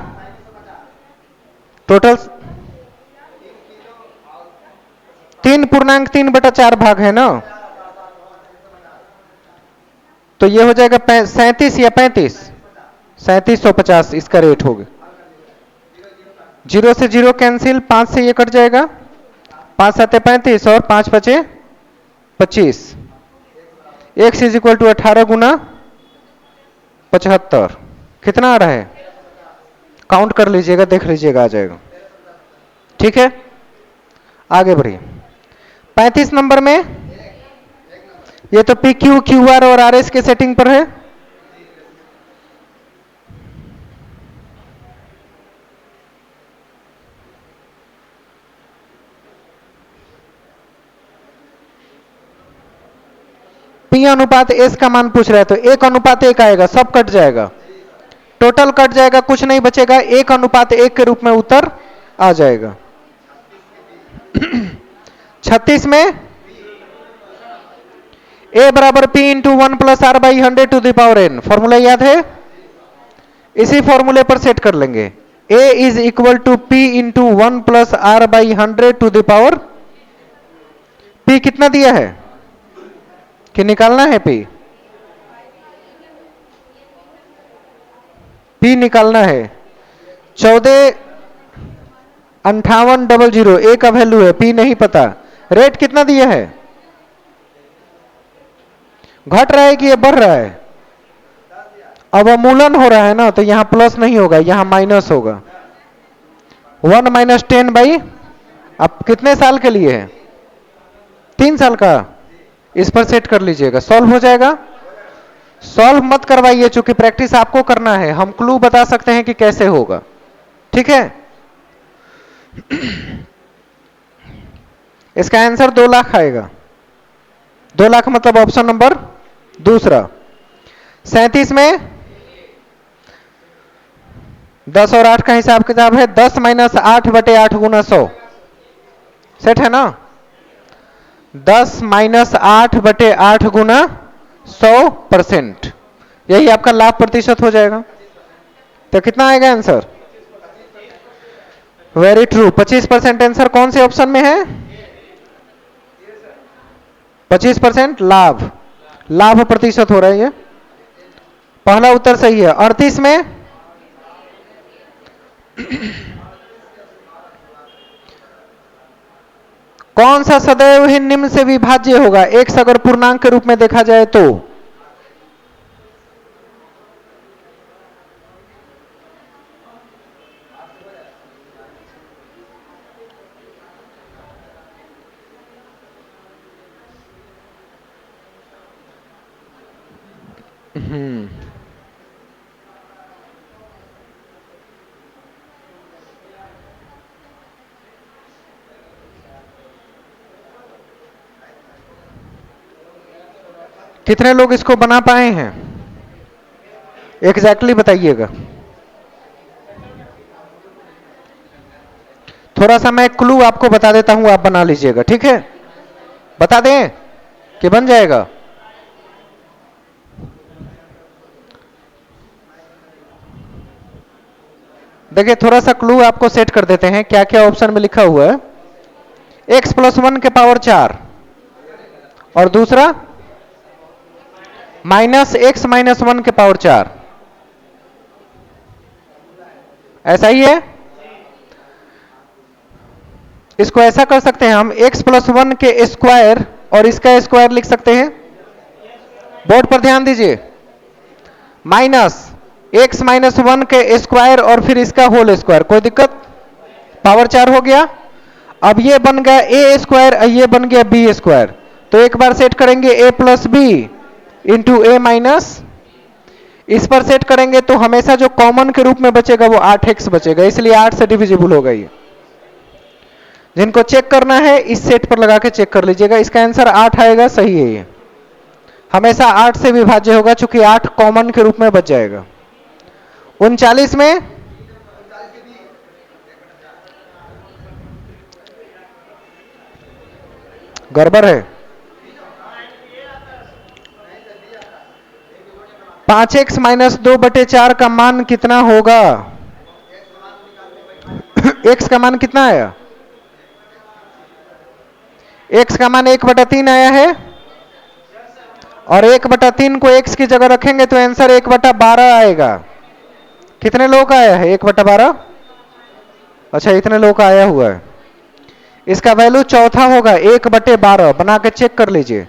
टोटल 3.3/4 भाग है ना, तो ये हो जाएगा 37 या 35, 3750 इसका रेट होगा। 0 से 0 कैंसिल, 5 से ये कट जाएगा, 5 7 35 और 5 5 25। x इज इक्वल टू 18 गुना 75 कितना आ रहा है? काउंट कर लीजिएगा, देख लीजिएगा, आ जाएगा। ठीक है, आगे बढ़िए। 35 नंबर में ये तो पी क्यू क्यू आर और आर एस के सेटिंग पर है। पी अनुपात एस का मान पूछ रहा है, तो 1:1 आएगा, सब कट जाएगा, टोटल कट जाएगा, कुछ नहीं बचेगा, 1:1 के रूप में उत्तर आ जाएगा। 36 में a बराबर p into 1 plus R by 100 to the power n, formula याद है, इसी फॉर्मूले पर सेट कर लेंगे। a is equal to p into 1 plus R by 100 to the power, p कितना दिया है कि निकालना है, p निकालना है 145800, a का वैल्यू है, p नहीं पता। रेट कितना दिया है, घट रहा है कि ये बढ़ रहा है, अवमूलन हो रहा है ना, तो यहां प्लस नहीं होगा, यहां माइनस होगा। 1 माइनस 10 बाई, अब कितने साल के लिए है, 3 साल का, इस पर सेट कर लीजिएगा, सॉल्व हो जाएगा। सॉल्व मत करवाइए, चूंकि प्रैक्टिस आपको करना है, हम क्लू बता सकते हैं कि कैसे होगा। ठीक है, इसका आंसर 2 लाख आएगा, 2 लाख मतलब ऑप्शन नंबर दूसरा। 37 में 10 और 8 का हिसाब किताब है, 10 माइनस 8/8 गुना 100, सेट है ना, 10 माइनस 8/8 गुना 100%, यही आपका लाभ प्रतिशत हो जाएगा। तो कितना आएगा आंसर, वेरी ट्रू, 25% आंसर कौन से ऑप्शन में है, 25% लाभ, लाभ प्रतिशत हो रहा है, ये पहला उत्तर सही है। 38 में कौन सा सदैव ही निम्न से विभाज्य होगा, x अगर पूर्णांक के रूप में देखा जाए तो, कितने लोग इसको बना पाए हैं, एग्जैक्टली बताइएगा। थोड़ा सा मैं क्लू आपको बता देता हूं, आप बना लीजिएगा, ठीक है, बता दें कि बन जाएगा। देखिए थोड़ा सा क्लू आपको सेट कर देते हैं, क्या क्या ऑप्शन में लिखा हुआ है। x प्लस 1 के पावर 4 और दूसरा माइनस x माइनस 1 के पावर 4, ऐसा ही है। इसको ऐसा कर सकते हैं हम, x प्लस 1 के स्क्वायर और इसका स्क्वायर लिख सकते हैं, बोर्ड पर ध्यान दीजिए, माइनस x माइनस 1 के स्क्वायर और फिर इसका होल स्क्वायर, कोई दिक्कत, पावर 4 हो गया। अब ये बन गया a स्क्वायर, ये बन गया b स्क्वायर, तो एक बार सेट करेंगे a plus B into A minus, इस पर सेट करेंगे तो हमेशा जो कॉमन के रूप में बचेगा वो 8x बचेगा, इसलिए 8 से डिविजिबल होगा ये। जिनको चेक करना है इस सेट पर लगा के चेक कर लीजिएगा, इसका आंसर 8 आएगा, सही है ये, हमेशा 8 से विभाज्य होगा, चूंकि 8 कॉमन के रूप में बच जाएगा। 39 में गड़बड़ है, 5x माइनस 2/4 का मान कितना होगा, x का मान कितना आया, x का मान 1/3 आया है, और 1/3 को x की जगह रखेंगे तो आंसर 1/12 आएगा। कितने लोगों का आया है, 1/12, अच्छा इतने लोगों का आया हुआ है। इसका वैल्यू चौथा होगा, 1/12, बना के चेक कर लीजिए,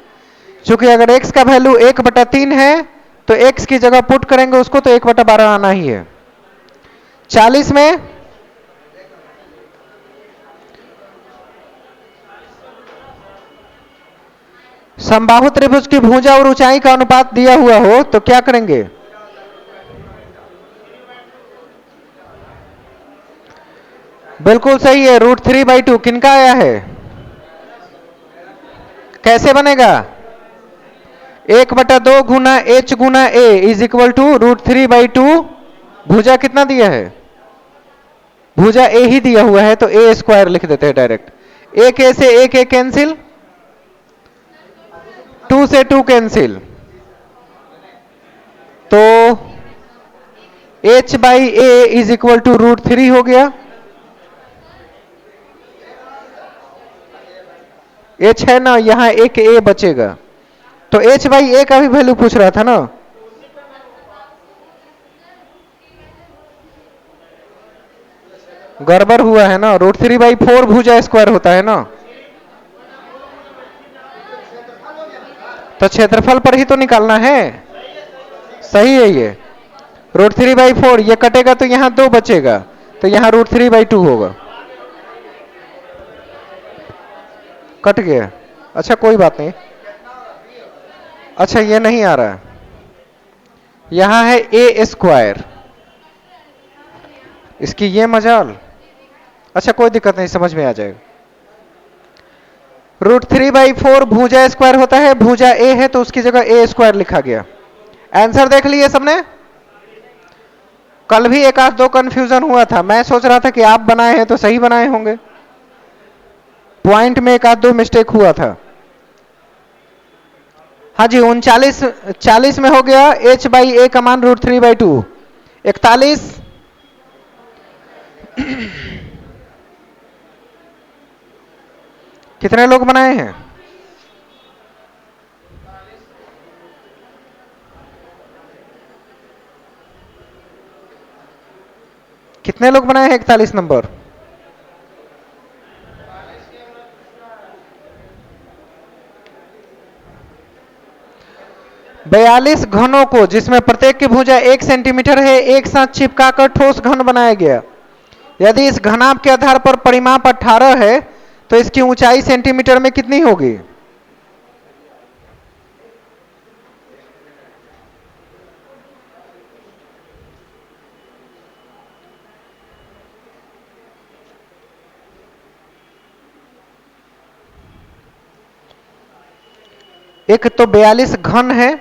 क्योंकि अगर x का वैल्यू 1/3 है तो x की जगह पुट करेंगे उसको तो 1/12 आना ही है। 40 में समबाहु त्रिभुज की भुजा और ऊंचाई का अनुपात दिया हुआ हो तो क्या करेंगे? बिल्कुल सही है, √3/2 किनका आया है? कैसे बनेगा? 1/2 गुना h गुना a इज इक्वल टू √3/2। भुजा कितना दिया है? भुजा a ही दिया हुआ है तो a स्क्वायर लिख देते हैं डायरेक्ट। एक a से एक a कैंसिल, 2 से 2 कैंसिल, तो h/a इज इक्वल टू √3 हो गया। h है ना, यहां एक a बचेगा, तो h/a का भी वैल्यू पूछ रहा था ना। गड़बड़ हुआ है ना, √3/4 भुजा स्क्वायर होता है ना, तो क्षेत्रफल पर ही तो निकालना है। सही है ये, √3/4 ये कटेगा तो यहां 2 बचेगा, तो यहां √3/2 होगा। कट गया, अच्छा कोई बात नहीं। अच्छा ये नहीं आ रहा है, यहां है a स्क्वायर, इसकी ये मजाल। अच्छा कोई दिक्कत नहीं, समझ में आ जाएगा। √3/4 भुजा स्क्वायर होता है, भुजा a है तो उसकी जगह a स्क्वायर लिखा गया। आंसर देख लिए सबने? कल भी एक आध दो कंफ्यूजन हुआ था, मैं सोच रहा था कि आप बनाए हैं तो सही बनाए होंगे, पॉइंट में एक आध दो मिस्टेक हुआ था। हाँ जी, 40 में हो गया। h/a का मान √3/2। 41 कितने लोग बनाए हैं? कितने लोग बनाए हैं 41 नंबर? बयालीस घनों को, जिसमें प्रत्येक की भुजा 1 सेंटीमीटर है, एक साथ चिपकाकर ठोस घन बनाया गया। यदि इस घनाभ के आधार पर परिमाप 18 है तो इसकी ऊंचाई सेंटीमीटर में कितनी होगी? एक तो 42 घन है,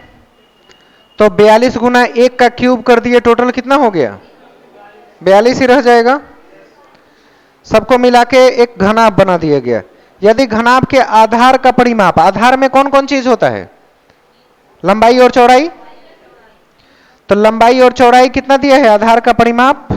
तो 42 गुना 1 का क्यूब कर दिए, टोटल कितना हो गया? 42 ही रह जाएगा। सबको मिला के एक घनाभ बना दिया गया। यदि घनाभ के आधार का परिमाप, आधार में कौन कौन चीज होता है? लंबाई और चौड़ाई, तो लंबाई और चौड़ाई कितना दिया है आधार का परिमाप?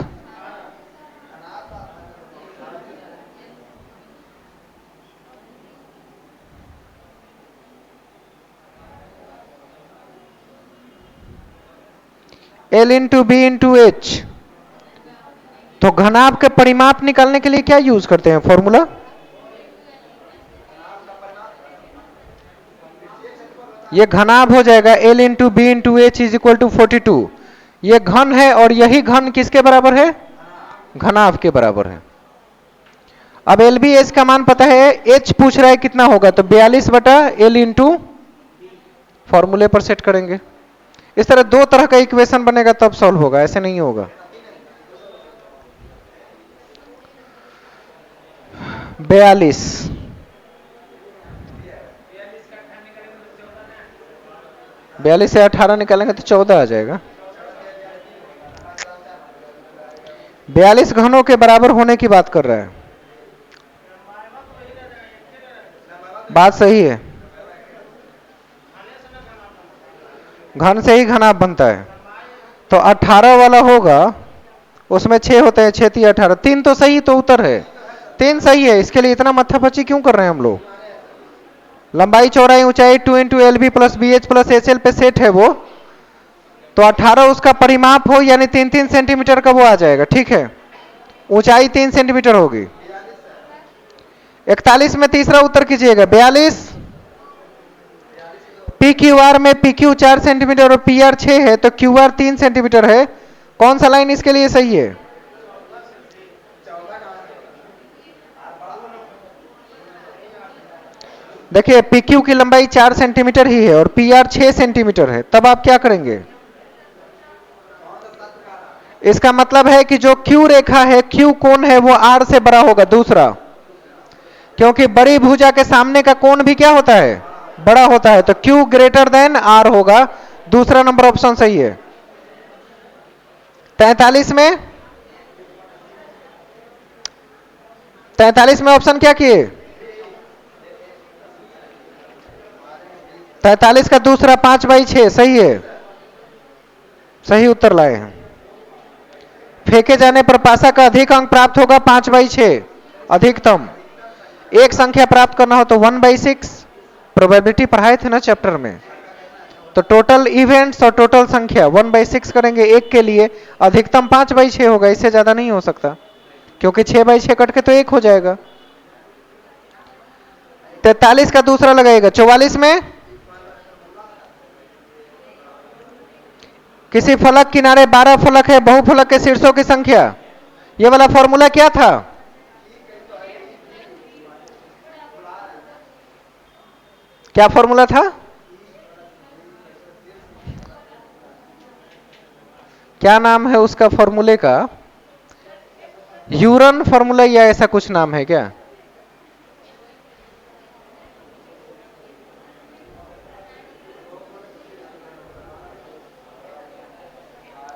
L into B into H. तो घनाभ के परिमाप निकालने के लिए क्या यूज करते हैं फॉर्मूला? ये घनाभ हो जाएगा L into B into H is equal to 42। ये घन है और यही घन किसके बराबर है? घनाभ के बराबर है। अब एल बी एच का मान पता है, एच पूछ रहा है कितना होगा, तो 42/L इंटू, फॉर्मूले पर सेट करेंगे। इस तरह दो तरह का इक्वेशन बनेगा तब सॉल्व होगा, ऐसे नहीं होगा। 42 से 18 निकालेंगे तो 14 आ जाएगा। 42 घनों के बराबर होने की बात कर रहा है। बात सही है, घन से ही घनाभ बनता है, तो 18 वाला होगा, उसमें 6 होते हैं, 6 3 18, 3 तो सही, तो उत्तर है 3 सही है। इसके लिए इतना मत्थापच्ची क्यों कर रहे हैं हम लोग? लंबाई चौड़ाई ऊंचाई 2 into L B plus B H plus H L पे सेट है वो, तो 18 उसका परिमाप हो, यानी 3-3 सेंटीमीटर का वो आ जाएगा। ठीक है, ऊंचाई 3 सेंटीमीटर होगी। 41 में तीसरा उत्तर कीजिएगा। 42 पी क्यू आर में पी क्यू 4 सेंटीमीटर और पी आर 6 है, तो क्यू आर 3 सेंटीमीटर है। कौन सा लाइन इसके लिए सही है? देखिए पी क्यू की लंबाई 4 सेंटीमीटर ही है और पी आर 6 सेंटीमीटर है, तब आप क्या करेंगे? इसका मतलब है कि जो क्यू रेखा है, क्यू कोण है, वो आर से बड़ा होगा दूसरा, क्योंकि बड़ी भुजा के सामने का कोण भी क्या होता है? बड़ा होता है, तो क्यू ग्रेटर देन आर होगा। दूसरा नंबर ऑप्शन सही है। 43 में 43 में ऑप्शन क्या किए? 43 का दूसरा 5/6 सही है, सही उत्तर लाए हैं। फेंके जाने पर पासा का अधिक अंक प्राप्त होगा 5/6 अधिकतम। एक संख्या प्राप्त करना हो तो 1/6। प्रोबेबिलिटी पढ़ाए थे ना चैप्टर में, तो टोटल इवेंट्स और टोटल संख्या 1/6 करेंगे एक के लिए, अधिकतम 5/6 होगा, इससे ज्यादा नहीं हो सकता, क्योंकि 6/6 कट के तो 1 हो जाएगा। 43 का दूसरा लगाएगा। 44 में किसी फलक किनारे 12 फलक है, बहुफलक के शीर्षों की संख्या। ये वाला फॉर्मूला क्या था? क्या फॉर्मूला था? क्या नाम है उसका फॉर्मूले का? यूरन फॉर्मूला या ऐसा कुछ नाम है क्या?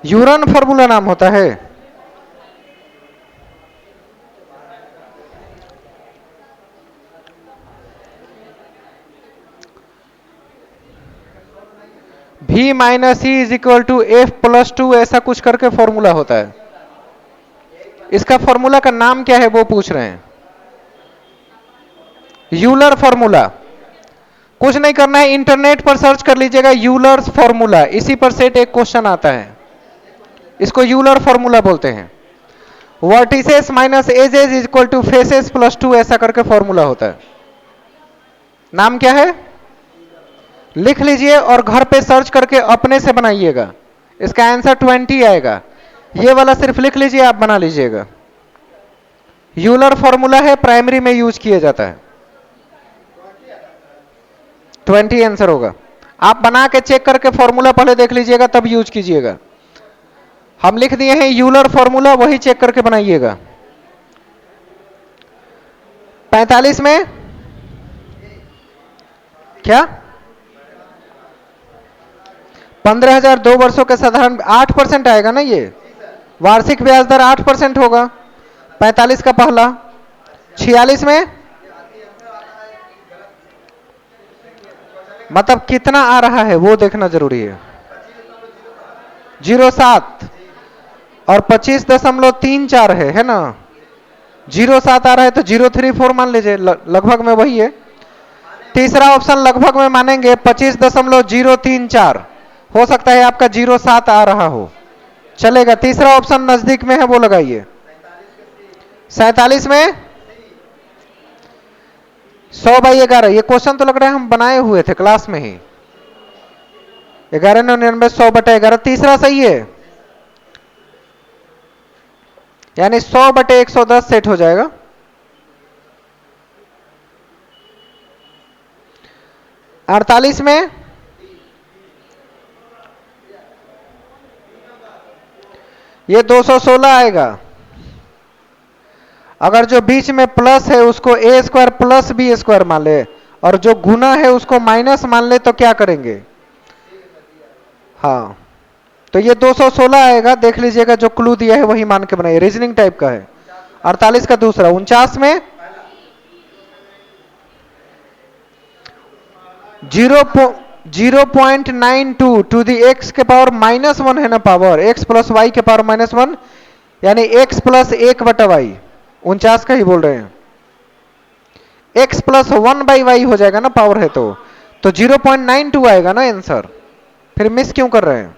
यूरन फॉर्मूला नाम होता है। V minus E is equal to F plus 2 ऐसा कुछ करके फॉर्मूला होता है। इसका फॉर्मूला का नाम क्या है वो पूछ रहे हैं। Euler formula. कुछ नहीं करना है, इंटरनेट पर सर्च कर लीजिएगा यूलर्स फॉर्मूला, इसी पर सेट एक क्वेश्चन आता है। इसको यूलर फॉर्मूला बोलते हैं। Vertices minus edges is equal to faces plus 2 ऐसा करके फॉर्मूला होता है। नाम क्या है? लिख लीजिए और घर पे सर्च करके अपने से बनाइएगा। इसका आंसर 20 आएगा। ये वाला सिर्फ लिख लीजिए, आप बना लीजिएगा। यूलर फॉर्मूला है, प्राइमरी में यूज किया जाता है। 20 आंसर होगा। आप बना के चेक करके फॉर्मूला पहले देख लीजिएगा, तब यूज कीजिएगा। हम लिख दिए हैं यूलर फॉर्मूला, वही चेक करके बनाइएगा। 45 में क्या? 15,000 2 वर्षों के साधारण 8% आएगा ना, ये वार्षिक ब्याज दर 8% होगा। 45 का पहला। 46 में मतलब कितना आ रहा है वो देखना जरूरी है। 07 और 25.34 है ना? 07 आ रहा है तो 034 मान लीजिए, लगभग में वही है। तीसरा ऑप्शन लगभग में मानेंगे 25.034, हो सकता है आपका 07 आ रहा हो, चलेगा। तीसरा ऑप्शन नजदीक में है, वो लगाइए। 47 में 100/11, ये क्वेश्चन तो लग रहा है हम बनाए हुए थे क्लास में ही। 1199 100/11 तीसरा सही है, यानी 100/110 सेट हो जाएगा। 48 में ये 216 आएगा। अगर जो बीच में प्लस है उसको ए स्क्वायर प्लस बी स्क्वायर मान ले, और जो गुना है उसको माइनस मान ले, तो क्या करेंगे? हाँ, तो ये 216 आएगा। देख लीजिएगा, जो क्लू दिया है वही मान के बनाइए, रीजनिंग टाइप का है। 48 का दूसरा। 49 में 0.92 टू दी एक्स के पावर -1 है ना, पावर एक्स प्लस वाई के पावर -1, यानी x प्लस 1/y। 49 का ही बोल रहे हैं। x प्लस 1/y हो जाएगा ना, पावर है तो 0.92 आएगा ना आंसर। फिर मिस क्यों कर रहे हैं?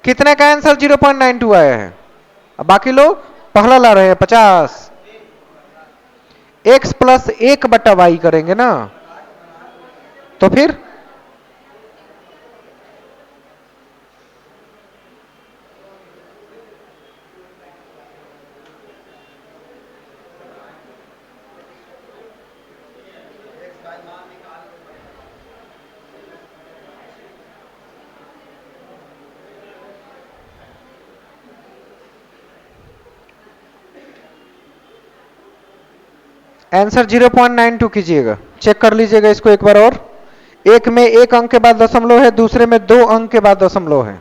कितने का आंसर 0.92 आया है? अब बाकी लोग पहला ला रहे हैं 50। x प्लस 1/y करेंगे ना, तो फिर आंसर 0.92 कीजिएगा, चेक कर लीजिएगा इसको एक बार और। एक में 1 अंक के बाद दशमलव है, दूसरे में 2 अंक के बाद दशमलव है।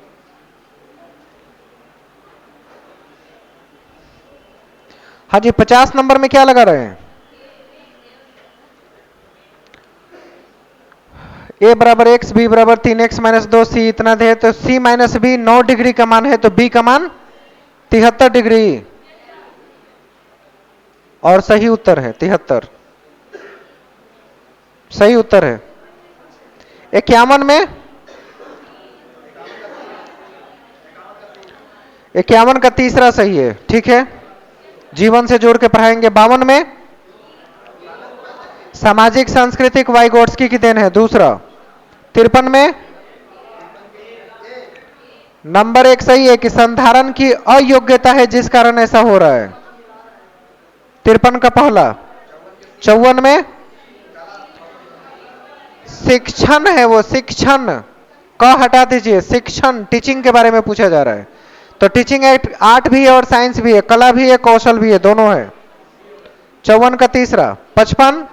हाँ जी, 50 नंबर में क्या लगा रहे हैं? a बराबर x, b बराबर 3x माइनस 2, c इतना दे तो c माइनस बी 9 डिग्री का मान है, तो b का मान 73 डिग्री, और सही उत्तर है 73, सही उत्तर है। 51 में 51 का तीसरा सही है, ठीक है, जीवन से जोड़ के पढ़ाएंगे। 52 में सामाजिक सांस्कृतिक वाइगोट्स्की की देन है, दूसरा। 53 में नंबर 1 सही है कि संधारण की अयोग्यता है जिस कारण ऐसा हो रहा है, 53 का पहला। 54 में शिक्षण है, वो शिक्षण क हटा दीजिए, शिक्षण टीचिंग के बारे में पूछा जा रहा है, तो टीचिंग आर्ट भी है और साइंस भी है, कला भी है, कौशल भी है, दोनों है। 54 का तीसरा। 55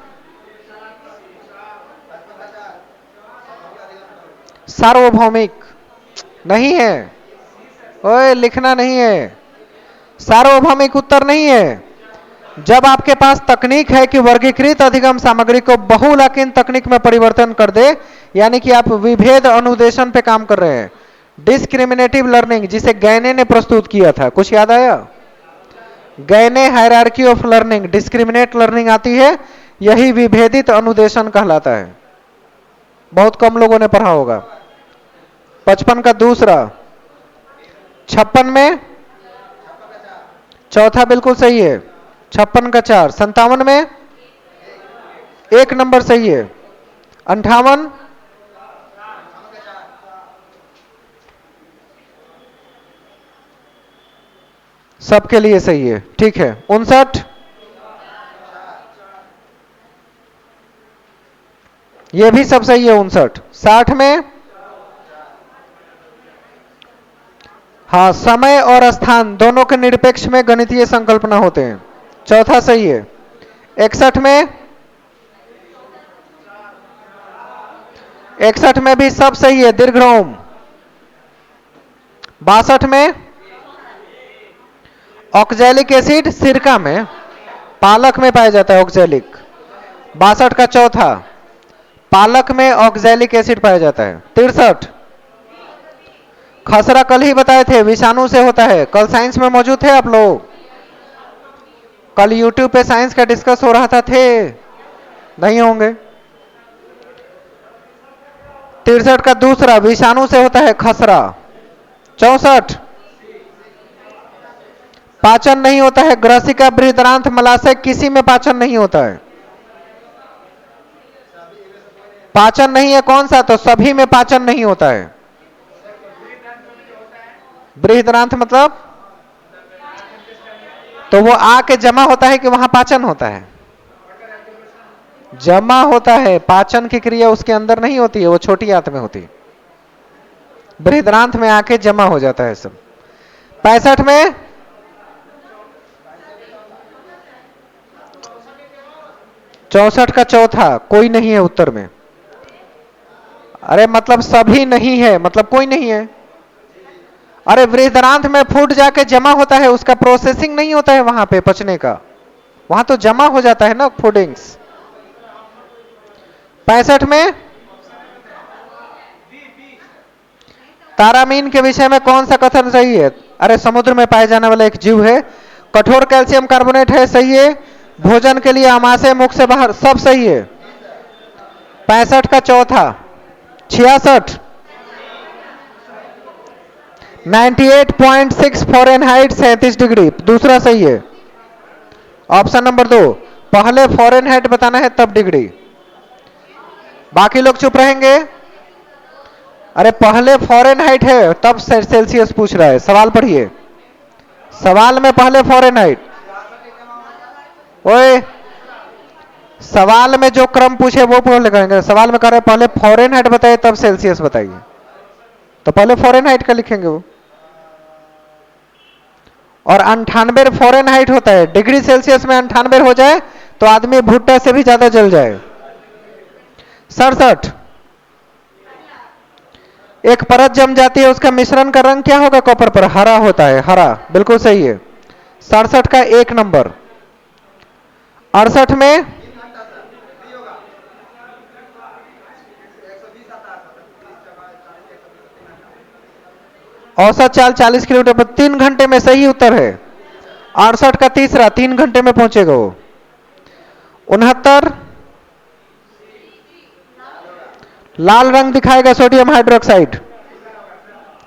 सार्वभौमिक नहीं है, ओए लिखना नहीं है, सार्वभौमिक उत्तर नहीं है। जब आपके पास तकनीक है कि वर्गीकृत अधिगम सामग्री को बहुलाकिन तकनीक में परिवर्तन कर दे, यानी कि आप विभेद अनुदेशन पे काम कर रहे हैं, डिस्क्रिमिनेटिव लर्निंग जिसे गैने ने प्रस्तुत किया था, कुछ याद आया? गैने hierarchy of learning, discriminate learning आती है, यही विभेदित अनुदेशन कहलाता है, बहुत कम लोगों ने पढ़ा होगा। 55 का दूसरा। 56 में चौथा बिल्कुल सही है, 56 का 4। 57 में 1 नंबर सही है। 58 सबके लिए सही है, ठीक है। 59 ये भी सब सही है। 59। 60 में हाँ, समय और स्थान दोनों के निरपेक्ष में गणितीय संकल्पना होते हैं, चौथा सही है। 61 में 61 में भी सब सही है, दीर्घ्रोम। 62 में ऑक्जेलिक एसिड सिरका में, पालक में पाया जाता है ऑक्जेलिक। 62 का चौथा, पालक में ऑक्जेलिक एसिड पाया जाता है। 63 खसरा कल ही बताए थे, विषाणु से होता है, कल साइंस में मौजूद थे आप लोग, कल यूट्यूब पे साइंस का डिस्कस हो रहा था, थे नहीं होंगे। 63 का दूसरा, विषाणु से होता है खसरा। 64 पाचन नहीं होता है, ग्रसिका बृहदान्त्र मलाशय किसी में पाचन नहीं होता है, पाचन नहीं है कौन सा, तो सभी में पाचन नहीं होता है। बृहदान्त्र मतलब तो वो आके जमा होता है कि वहां पाचन होता है, जमा होता है, पाचन की क्रिया उसके अंदर नहीं होती है, वो छोटी आंत में होती है, बृहदान्त्र में आके जमा हो जाता है सब। 65 में 64 का चौथा, कोई नहीं है उत्तर में। अरे मतलब सभी नहीं है, मतलब कोई नहीं है। अरे बृहदान्त्र में फूड जाके जमा होता है, उसका प्रोसेसिंग नहीं होता है वहां पे पचने का, वहां तो जमा हो जाता है ना फूडिंग्स। 65 में तारामीन के विषय में कौन सा कथन सही है? अरे समुद्र में पाए जाने वाला एक जीव है, कठोर कैल्शियम कार्बोनेट है, सही है, भोजन के लिए आमाशय मुख से बाहर, सब सही है। 65 का चौथा। 66 98.6 फ़ारेनहाइट 37 डिग्री, दूसरा सही है। ऑप्शन नंबर 2, पहले फ़ारेनहाइट बताना है तब डिग्री, बाकी लोग चुप रहेंगे। अरे पहले फ़ारेनहाइट है तब सेल्सियस पूछ रहा है, सवाल पढ़िए, सवाल में पहले फ़ारेनहाइट। ओए सवाल में जो क्रम पूछे वो पढ़ लिखेंगे, सवाल में कह रहे पहले फ़ारेनहाइट बताइए तब सेल्सियस बताइए, तो पहले फ़ारेनहाइट का लिखेंगे वो। और 98 फ़ारेनहाइट होता है, डिग्री सेल्सियस में 98 हो जाए तो आदमी भुट्टा से भी ज्यादा जल जाए। 67 एक परत जम जाती है, उसका मिश्रण का रंग क्या होगा कॉपर पर? हरा होता है, हरा, बिल्कुल सही है। 67 का 1 नंबर। 68 में औसत चाल 40 किलोमीटर पर 3 घंटे में, सही उत्तर है। 68 का तीसरा 3 घंटे में पहुंचेगा वो। 69 लाल रंग दिखाएगा सोडियम हाइड्रोक्साइड,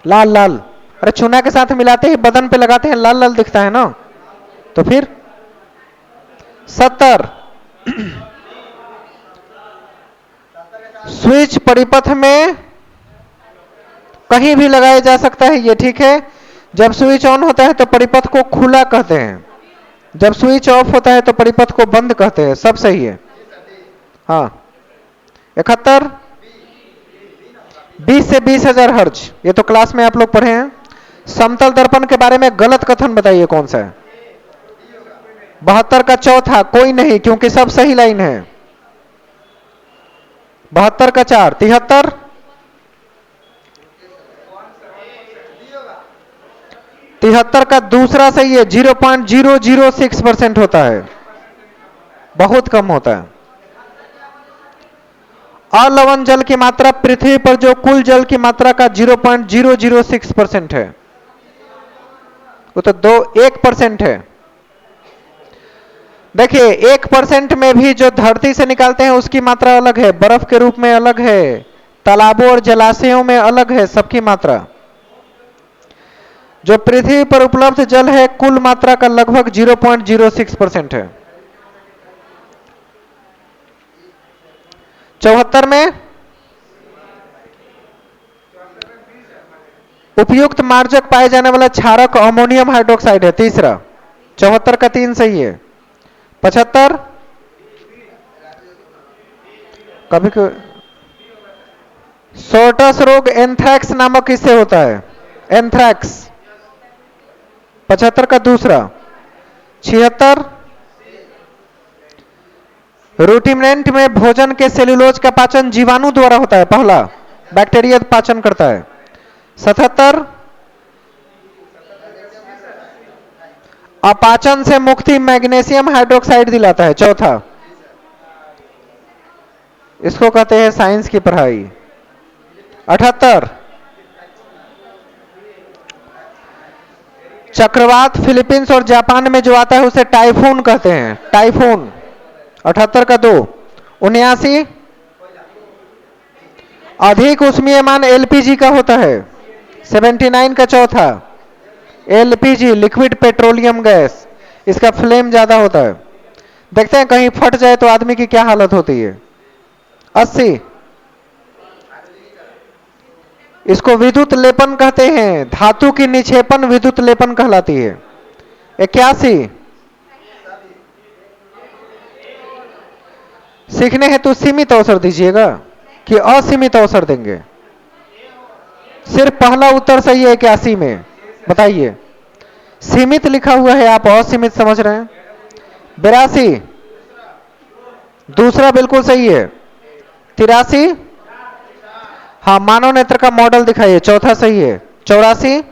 लाल लाल। अरे चूना के साथ मिलाते ही बदन पे लगाते हैं लाल लाल दिखता है ना, तो फिर 70 स्विच परिपथ में कहीं भी लगाया जा सकता है, ये ठीक है। जब स्विच ऑन होता है तो परिपथ को खुला कहते हैं, जब स्विच ऑफ होता है तो परिपथ को बंद कहते हैं, सब सही है। हाँ 71 20 से 20,000 हर्ज, ये तो क्लास में आप लोग पढ़े हैं। समतल दर्पण के बारे में गलत कथन बताइए कौन सा है? 72 का चौथा, कोई नहीं क्योंकि सब सही लाइन है। 72 का 4, 73 73 का दूसरा सही है, 0.006% होता है, बहुत कम होता है। अलवण जल की मात्रा पृथ्वी पर जो कुल जल की मात्रा का 0.006% है, वो तो 1% है। देखिए 1% में भी जो धरती से निकालते हैं उसकी मात्रा अलग है, बर्फ के रूप में अलग है, तालाबों और जलाशयों में अलग है, सबकी मात्रा। जो पृथ्वी पर उपलब्ध जल है कुल मात्रा का लगभग 0.06% है। 74 में उपयुक्त मार्जक पाए जाने वाला क्षारक अमोनियम हाइड्रोक्साइड है, तीसरा। 74 का 3 सही है। 75 कभी सोर्टस रोग एंथ्रैक्स नामक किससे होता है? एंथ्रैक्स। 75 का दूसरा। 76 रूटिमेंट में भोजन के सेल्यूलोज का पाचन जीवाणु द्वारा होता है, पहला बैक्टीरिया पाचन करता है। 77 अपाचन से मुक्ति मैग्नीशियम हाइड्रोक्साइड दिलाता है, चौथा। इसको कहते हैं साइंस की पढ़ाई। 78 चक्रवात फिलीपींस और जापान में जो आता है उसे टाइफून कहते हैं, टाइफून। 78 का 2। 79 अधिक उष्मीयमान एलपीजी का होता है, 79 का चौथा। एलपीजी लिक्विड पेट्रोलियम गैस, इसका फ्लेम ज्यादा होता है। देखते हैं कहीं फट जाए तो आदमी की क्या हालत होती है। 80 इसको विद्युत लेपन कहते हैं, धातु की निक्षेपण विद्युत लेपन कहलाती है। 81 सीखने हेतु सीमित अवसर दीजिएगा कि असीमित अवसर देंगे? सिर्फ पहला उत्तर सही है 81 में, बताइए। सीमित लिखा हुआ है, आप असीमित समझ रहे हैं। 82 दूसरा बिल्कुल सही है। 83 हाँ मानव नेत्र का मॉडल दिखाइए, चौथा सही है। 84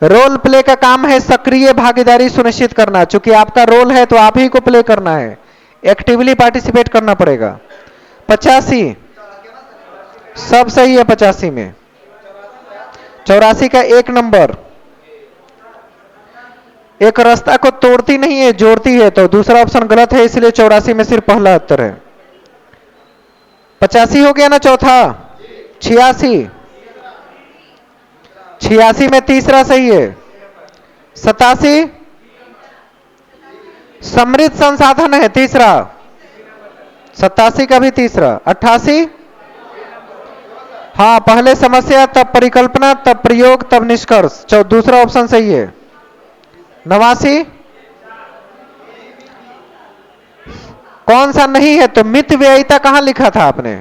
रोल प्ले का काम है सक्रिय भागीदारी सुनिश्चित करना, चूंकि आपका रोल है तो आप ही को प्ले करना है, एक्टिवली पार्टिसिपेट करना पड़ेगा। 85 सब सही है 85 में। 84 का 1 नंबर। एक रास्ता को तोड़ती नहीं है जोड़ती है, तो दूसरा ऑप्शन गलत है, इसलिए 84 में सिर्फ पहला उत्तर है। 85 हो गया ना चौथा। 86 86 में तीसरा सही है। 87 समृद्ध संसाधन है, तीसरा। 87 का भी तीसरा। 88 हाँ पहले समस्या तब परिकल्पना तब प्रयोग तब निष्कर्ष, दूसरा ऑप्शन सही है। 89 कौन सा नहीं है? तो मित व्ययिता कहां लिखा था आपने?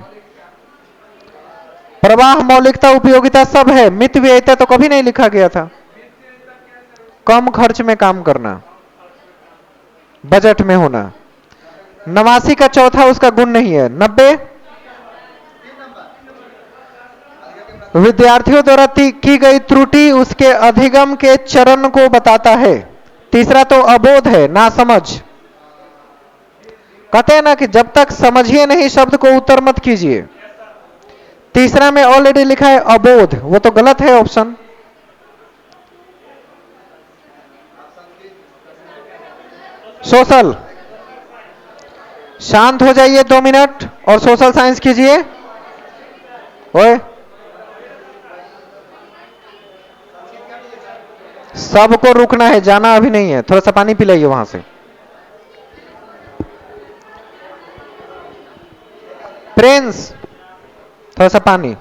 प्रवाह मौलिकता उपयोगिता सब है, मित व्ययिता तो कभी नहीं लिखा गया था। कम खर्च में काम करना। बजट में होना। 89 का चौथा उसका गुण नहीं है। 90 विद्यार्थियों द्वारा की गई त्रुटि उसके अधिगम के चरण को बताता है। तीसरा तो अबोध है, ना समझ। कहते हैं ना कि जब तक समझिए नहीं शब्द को उत्तर मत कीजिए। तीसरा में ऑलरेडी लिखा है अबोध, वो तो गलत है ऑप्शन। सोशल, शांत हो जाइए 2 मिनट और सोशल साइंस कीजिए। ओए, सबको रुकना है, जाना अभी नहीं है। थोड़ा सा पानी पिलाइए वहां से। प्रिंस, थोड़ा सा पानी।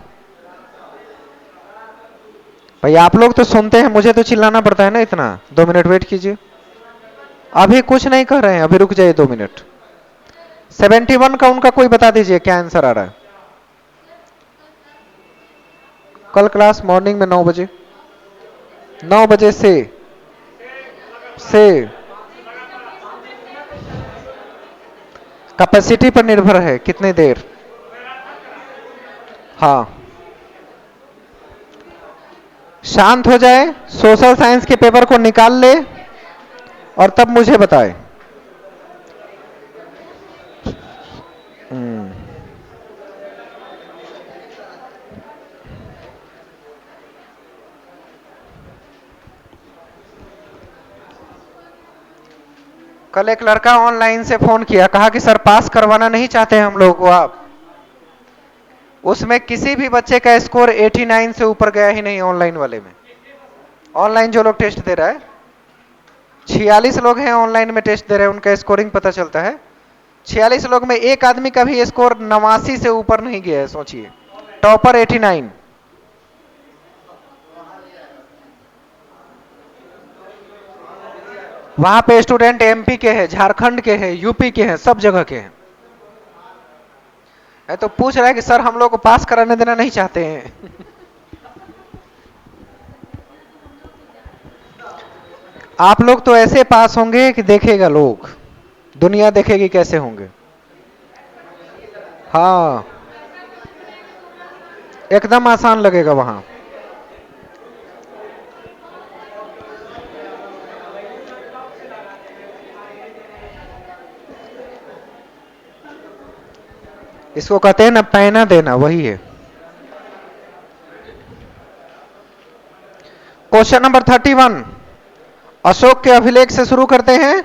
भाई आप लोग तो सुनते हैं, मुझे तो चिल्लाना पड़ता है ना इतना। 2 मिनट वेट कीजिए। अभी कुछ नहीं कर रहे हैं, अभी रुक जाइए 2 मिनट। 71 का उनका कोई बता दीजिए क्या आंसर आ रहा है। कल क्लास मॉर्निंग में 9 बजे, 9 बजे से कैपेसिटी पर निर्भर है कितनी देर। हाँ, शांत हो जाए, सोशल साइंस के पेपर को निकाल ले और तब मुझे बताए। कल एक लड़का ऑनलाइन से फोन किया, कहा कि सर पास करवाना नहीं चाहते हम लोग को आप। उसमें किसी भी बच्चे का स्कोर 89 से ऊपर गया ही नहीं ऑनलाइन वाले में। ऑनलाइन जो लोग टेस्ट दे रहा है, 46 लोग हैं ऑनलाइन में टेस्ट दे रहे हैं, उनका स्कोरिंग पता चलता है। 46 लोग में एक आदमी का भी स्कोर 89 से ऊपर नहीं गया है, सोचिए। टॉपर 89। वहां पे स्टूडेंट एमपी के हैं, झारखंड के हैं, यूपी के हैं, सब जगह के हैं। है तो पूछ रहा है कि सर हम लोग को पास कराने देना नहीं चाहते हैं। आप लोग तो ऐसे पास होंगे कि देखेगा लोग, दुनिया देखेगी कैसे होंगे। हाँ, एकदम आसान लगेगा वहां। इसको कहते हैं ना पैना देना, वही है। क्वेश्चन नंबर 31 अशोक के अभिलेख से शुरू करते हैं।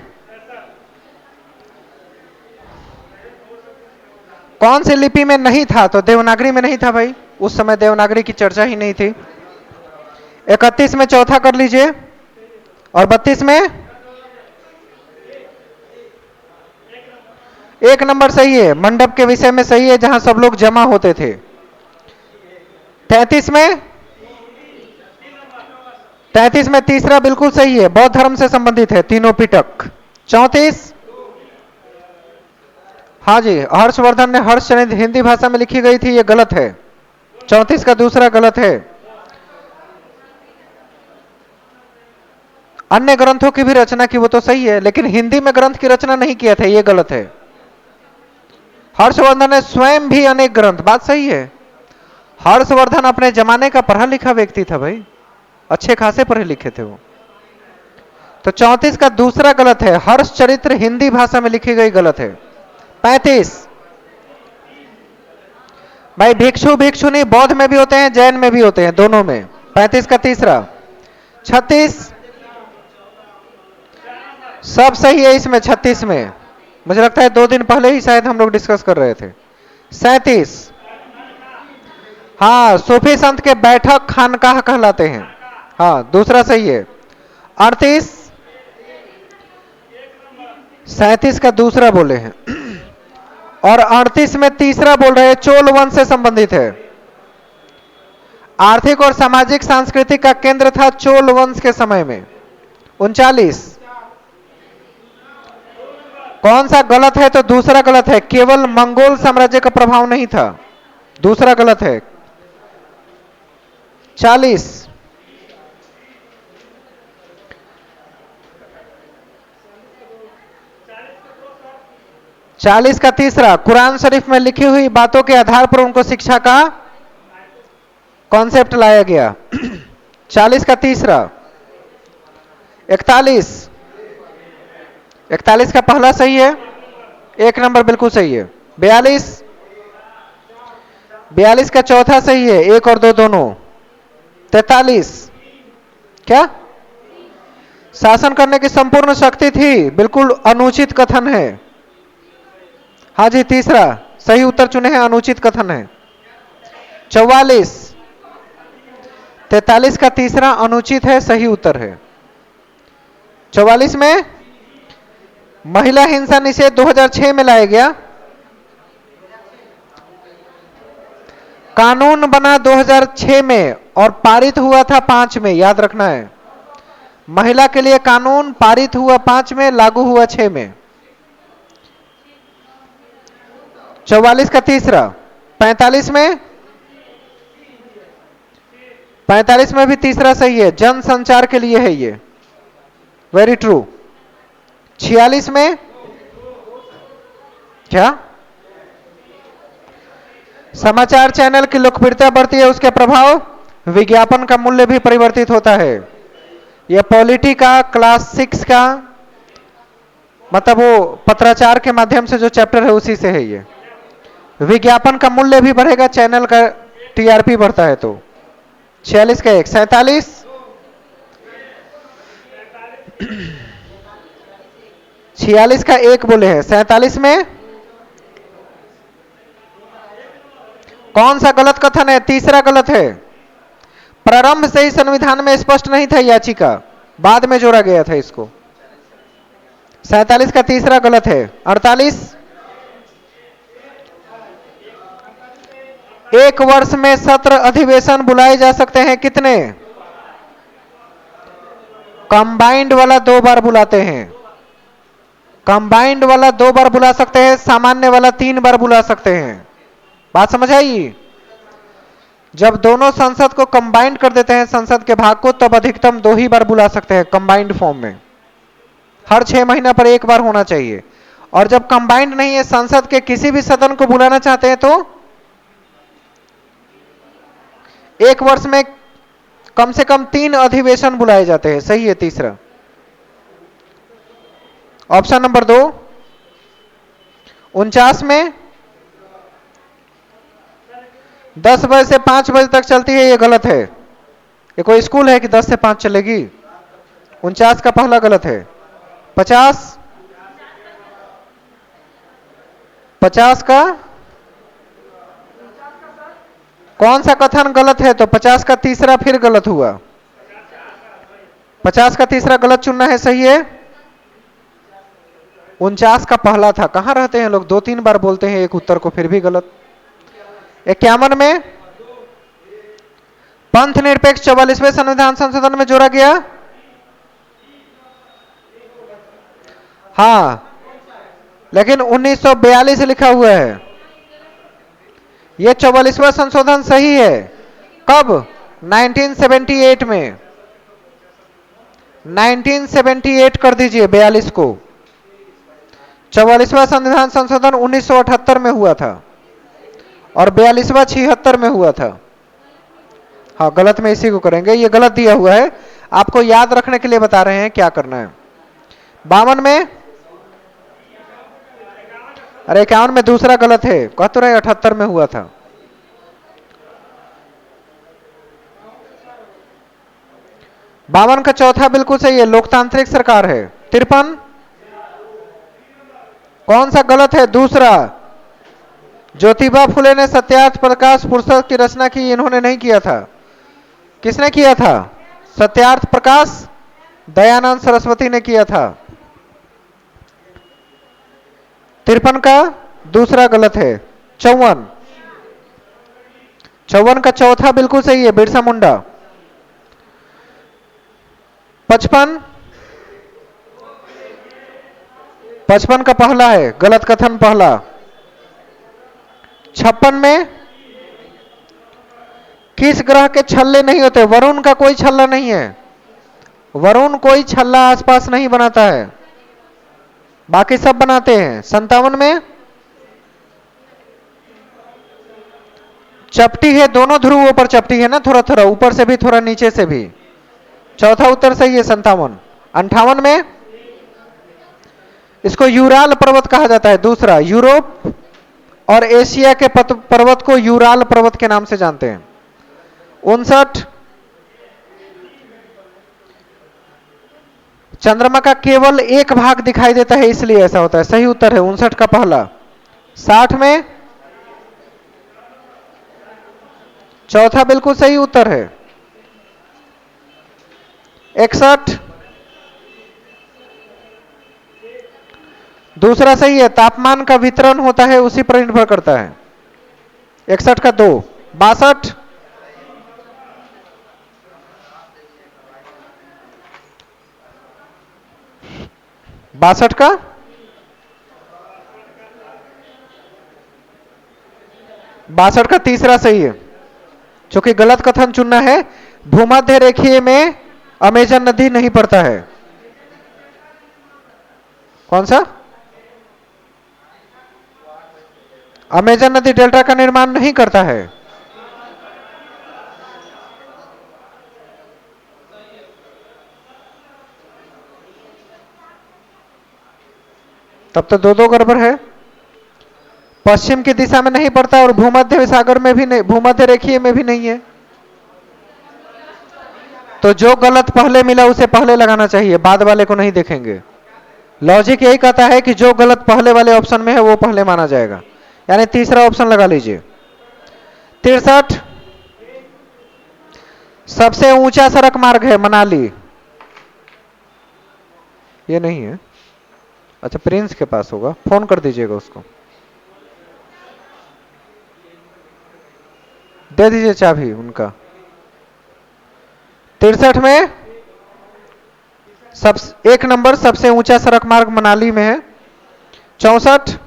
कौन सी लिपि में नहीं था? तो देवनागरी में नहीं था भाई, उस समय देवनागरी की चर्चा ही नहीं थी। 31 में चौथा कर लीजिए और 32 में 1 नंबर सही है, मंडप के विषय में सही है जहां सब लोग जमा होते थे। 33 में 33 में तीसरा बिल्कुल सही है, बौद्ध धर्म से संबंधित है, तीनों पिटक। 34 हाँ जी, हर्षवर्धन ने हर्षचंद्र हिंदी भाषा में लिखी गई थी, ये गलत है। 34 का दूसरा गलत है। अन्य ग्रंथों की भी रचना की, वो तो सही है, लेकिन हिंदी में ग्रंथ की रचना नहीं किया था, ये गलत है। हर्षवर्धन ने स्वयं भी अनेक ग्रंथ, बात सही है। हर्षवर्धन अपने जमाने का पढ़ा लिखा व्यक्ति था भाई, अच्छे खासे पढ़े लिखे थे वो। तो 34 का दूसरा गलत है, हर्षचरित्र हिंदी भाषा में लिखी गई, गलत है। 35 भाई भिक्षु भिक्षुनी बौद्ध में भी होते हैं, जैन में भी होते हैं, दोनों में। 35 का तीसरा। 36 सब सही है इसमें। 36 में मुझे लगता है 2 दिन पहले ही शायद हम लोग डिस्कस कर रहे थे। 37 हाँ, सूफी संत के बैठक खानकाह कहलाते हैं। हाँ, दूसरा सही है। 38 37 का दूसरा बोले हैं और 38 में तीसरा बोल रहे हैं, चोल वंश से संबंधित है। आर्थिक और सामाजिक सांस्कृतिक का केंद्र था चोल वंश के समय में। 39 कौन सा गलत है? तो दूसरा गलत है, केवल मंगोल साम्राज्य का प्रभाव नहीं था, दूसरा गलत है। 40 40 40 का तीसरा, कुरान शरीफ में लिखी हुई बातों के आधार पर उनको शिक्षा का कॉन्सेप्ट लाया गया। 40 का तीसरा। 41, 41 का पहला सही है, एक नंबर बिल्कुल सही है। 42, 42 का चौथा सही है, एक और दो दोनों। 43, क्या? शासन करने की संपूर्ण शक्ति थी, बिल्कुल अनुचित कथन है। हाँ जी, तीसरा सही उत्तर चुने हैं, अनुचित कथन है। 44, 43 का तीसरा अनुचित है, सही उत्तर है। 44 में महिला हिंसा निषेध 2006 में लाया गया, कानून बना 2006 में और पारित हुआ था 5 में, याद रखना है। महिला के लिए कानून पारित हुआ 5 में, लागू हुआ 6 में। 44 का तीसरा। 45 में, 45 में भी तीसरा सही है, जन संचार के लिए है ये, वेरी ट्रू। 46 में क्या? समाचार चैनल की लोकप्रियता बढ़ती है, उसके प्रभाव विज्ञापन का मूल्य भी परिवर्तित होता है। यह पॉलिटी का क्लास 6 का मतलब वो पत्राचार के माध्यम से जो चैप्टर है उसी से है ये। विज्ञापन का मूल्य भी बढ़ेगा, चैनल का टीआरपी बढ़ता है तो। 46 का 1। 47, 46 का 1 बोले हैं। 47 में कौन सा गलत कथन है? तीसरा गलत है। प्रारंभ से ही संविधान में स्पष्ट नहीं था याचिका, बाद में जोड़ा गया था इसको। 47 का तीसरा गलत है। 48, एक वर्ष में सत्र अधिवेशन बुलाए जा सकते हैं कितने? कंबाइंड वाला 2 बार बुलाते हैं, कंबाइंड वाला 2 बार बुला सकते हैं, सामान्य वाला 3 बार बुला सकते हैं। बात समझ आई? जब दोनों संसद को कंबाइंड कर देते हैं संसद के भाग को, तब अधिकतम 2 ही बार बुला सकते हैं कंबाइंड फॉर्म में। हर 6 महीना पर 1 बार होना चाहिए। और जब कंबाइंड नहीं है, संसद के किसी भी सदन को बुलाना चाहते हैं तो 1 वर्ष में कम से कम 3 अधिवेशन बुलाए जाते हैं। सही है तीसरा, ऑप्शन नंबर 2। 49 में 10 बजे से 5 बजे तक चलती है, ये गलत है। ये कोई स्कूल है कि 10 से 5 चलेगी? 49 का पहला गलत है। 50, 50 का कौन सा कथन गलत है? तो 50 का तीसरा फिर गलत हुआ। 50 का तीसरा गलत चुनना है, सही है। 49 का पहला था। कहां रहते हैं लोग, 2-3 बार बोलते हैं एक उत्तर को, फिर भी गलत। 51 में पंथ निरपेक्ष 44वें संविधान संशोधन में जोड़ा गया। हाँ, लेकिन 1942 लिखा हुआ है। यह 44वां संशोधन सही है। कब? 1978 में। 1978 कर दीजिए 42 को। 44वां संविधान संशोधन 1978 में हुआ था और 42वां 76 में हुआ था। हाँ, गलत में इसी को करेंगे, ये गलत दिया हुआ है, आपको याद रखने के लिए बता रहे हैं क्या करना है। 52 में, अरे 51 में दूसरा गलत है, कह तो रहे 78 में हुआ था। बावन का चौथा बिल्कुल सही है, लोकतांत्रिक सरकार है। 53 कौन सा गलत है? दूसरा। ज्योतिबा फुले ने सत्यार्थ प्रकाश पुस्तक की रचना की, इन्होंने नहीं किया था। किसने किया था? सत्यार्थ प्रकाश दयानंद सरस्वती ने किया था। 53 का दूसरा गलत है। 54 का चौथा बिल्कुल सही है, बिरसा मुंडा। 55 का पहला है, गलत कथन पहला। 56 में किस ग्रह के छल्ले नहीं होते? वरुण का कोई छल्ला नहीं है, वरुण कोई छल्ला आसपास नहीं बनाता है। बाकी सब बनाते हैं। 57 में चपटी है, दोनों ध्रुवों पर चपटी है ना, थोड़ा थोड़ा ऊपर से भी थोड़ा नीचे से भी। चौथा उत्तर सही है 57। 58 में इसको यूराल पर्वत कहा जाता है। दूसरा, यूरोप और एशिया के पर्वत को यूराल पर्वत के नाम से जानते हैं। 59 चंद्रमा का केवल एक भाग दिखाई देता है इसलिए ऐसा होता है। सही उत्तर है 59 का पहला। 60 में चौथा बिल्कुल सही उत्तर है। 61 दूसरा सही है, तापमान का वितरण होता है उसी पर निर्भर करता है। 61 का 2। 62 62 का तीसरा सही है, क्योंकि गलत कथन चुनना है। भूमध्य रेखीय में अमेजन नदी नहीं पड़ता है। कौन सा? अमेजन नदी डेल्टा का निर्माण नहीं करता है। तब तो दो दो गड़बड़ है। पश्चिम की दिशा में नहीं पड़ता और भूमध्य सागर में भी नहीं, भूमध्य रेखीय में भी नहीं है। तो जो गलत पहले मिला उसे पहले लगाना चाहिए, बाद वाले को नहीं देखेंगे। लॉजिक यही कहता है कि जो गलत पहले वाले ऑप्शन में है वो पहले माना जाएगा, यानी तीसरा ऑप्शन लगा लीजिए। 63 सबसे ऊंचा सड़क मार्ग है मनाली। ये नहीं है। अच्छा, प्रिंस के पास होगा, फोन कर दीजिएगा उसको, दे दीजिए चाबी उनका। 63 में एक नंबर सबसे ऊंचा सड़क मार्ग मनाली में है। 64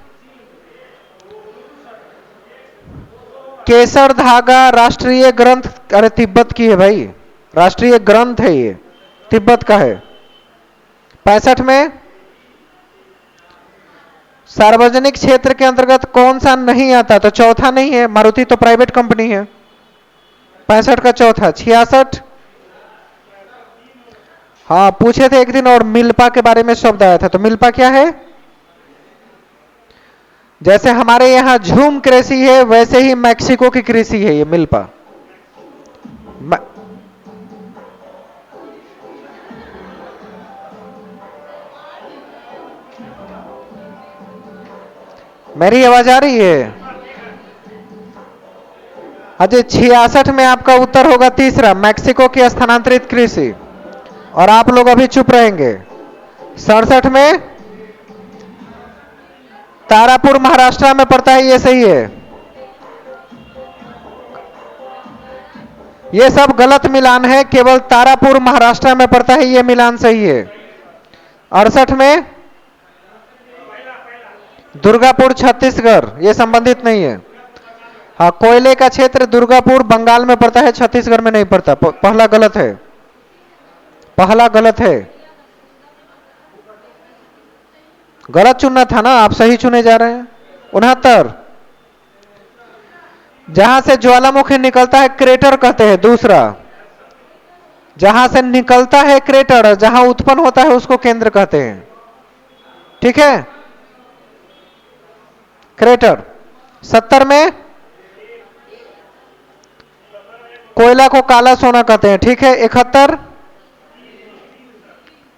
केसर धागा राष्ट्रीय ग्रंथ, अरे तिब्बत की है भाई, राष्ट्रीय ग्रंथ है ये, तिब्बत का है। 65 में सार्वजनिक क्षेत्र के अंतर्गत कौन सा नहीं आता? तो चौथा नहीं है, मारुति तो प्राइवेट कंपनी है। 65 का चौथा। 66 हाँ पूछे थे एक दिन, और मिल्पा के बारे में शब्द आया था, तो मिल्पा क्या है? जैसे हमारे यहां झूम कृषि है वैसे ही मैक्सिको की कृषि है ये मिल्पा। मेरी आवाज आ रही है? अजय 66 में आपका उत्तर होगा तीसरा, मैक्सिको की स्थानांतरित कृषि, और आप लोग अभी चुप रहेंगे। 67 में तारापुर महाराष्ट्र में पड़ता है, ये सही है। ये सब गलत मिलान है, केवल तारापुर महाराष्ट्र में पड़ता है ये मिलान सही है। 68 में दुर्गापुर छत्तीसगढ़, ये संबंधित नहीं है। हाँ, कोयले का क्षेत्र दुर्गापुर बंगाल में पड़ता है, छत्तीसगढ़ में नहीं पड़ता। पहला गलत है, पहला गलत है, गलत चुनना था ना, आप सही चुने जा रहे हैं। 69 जहां से ज्वालामुखी निकलता है क्रेटर कहते हैं। दूसरा, जहां से निकलता है क्रेटर, जहां उत्पन्न होता है उसको केंद्र कहते हैं। ठीक है, क्रेटर। 70 में कोयला को काला सोना कहते हैं। ठीक है। 71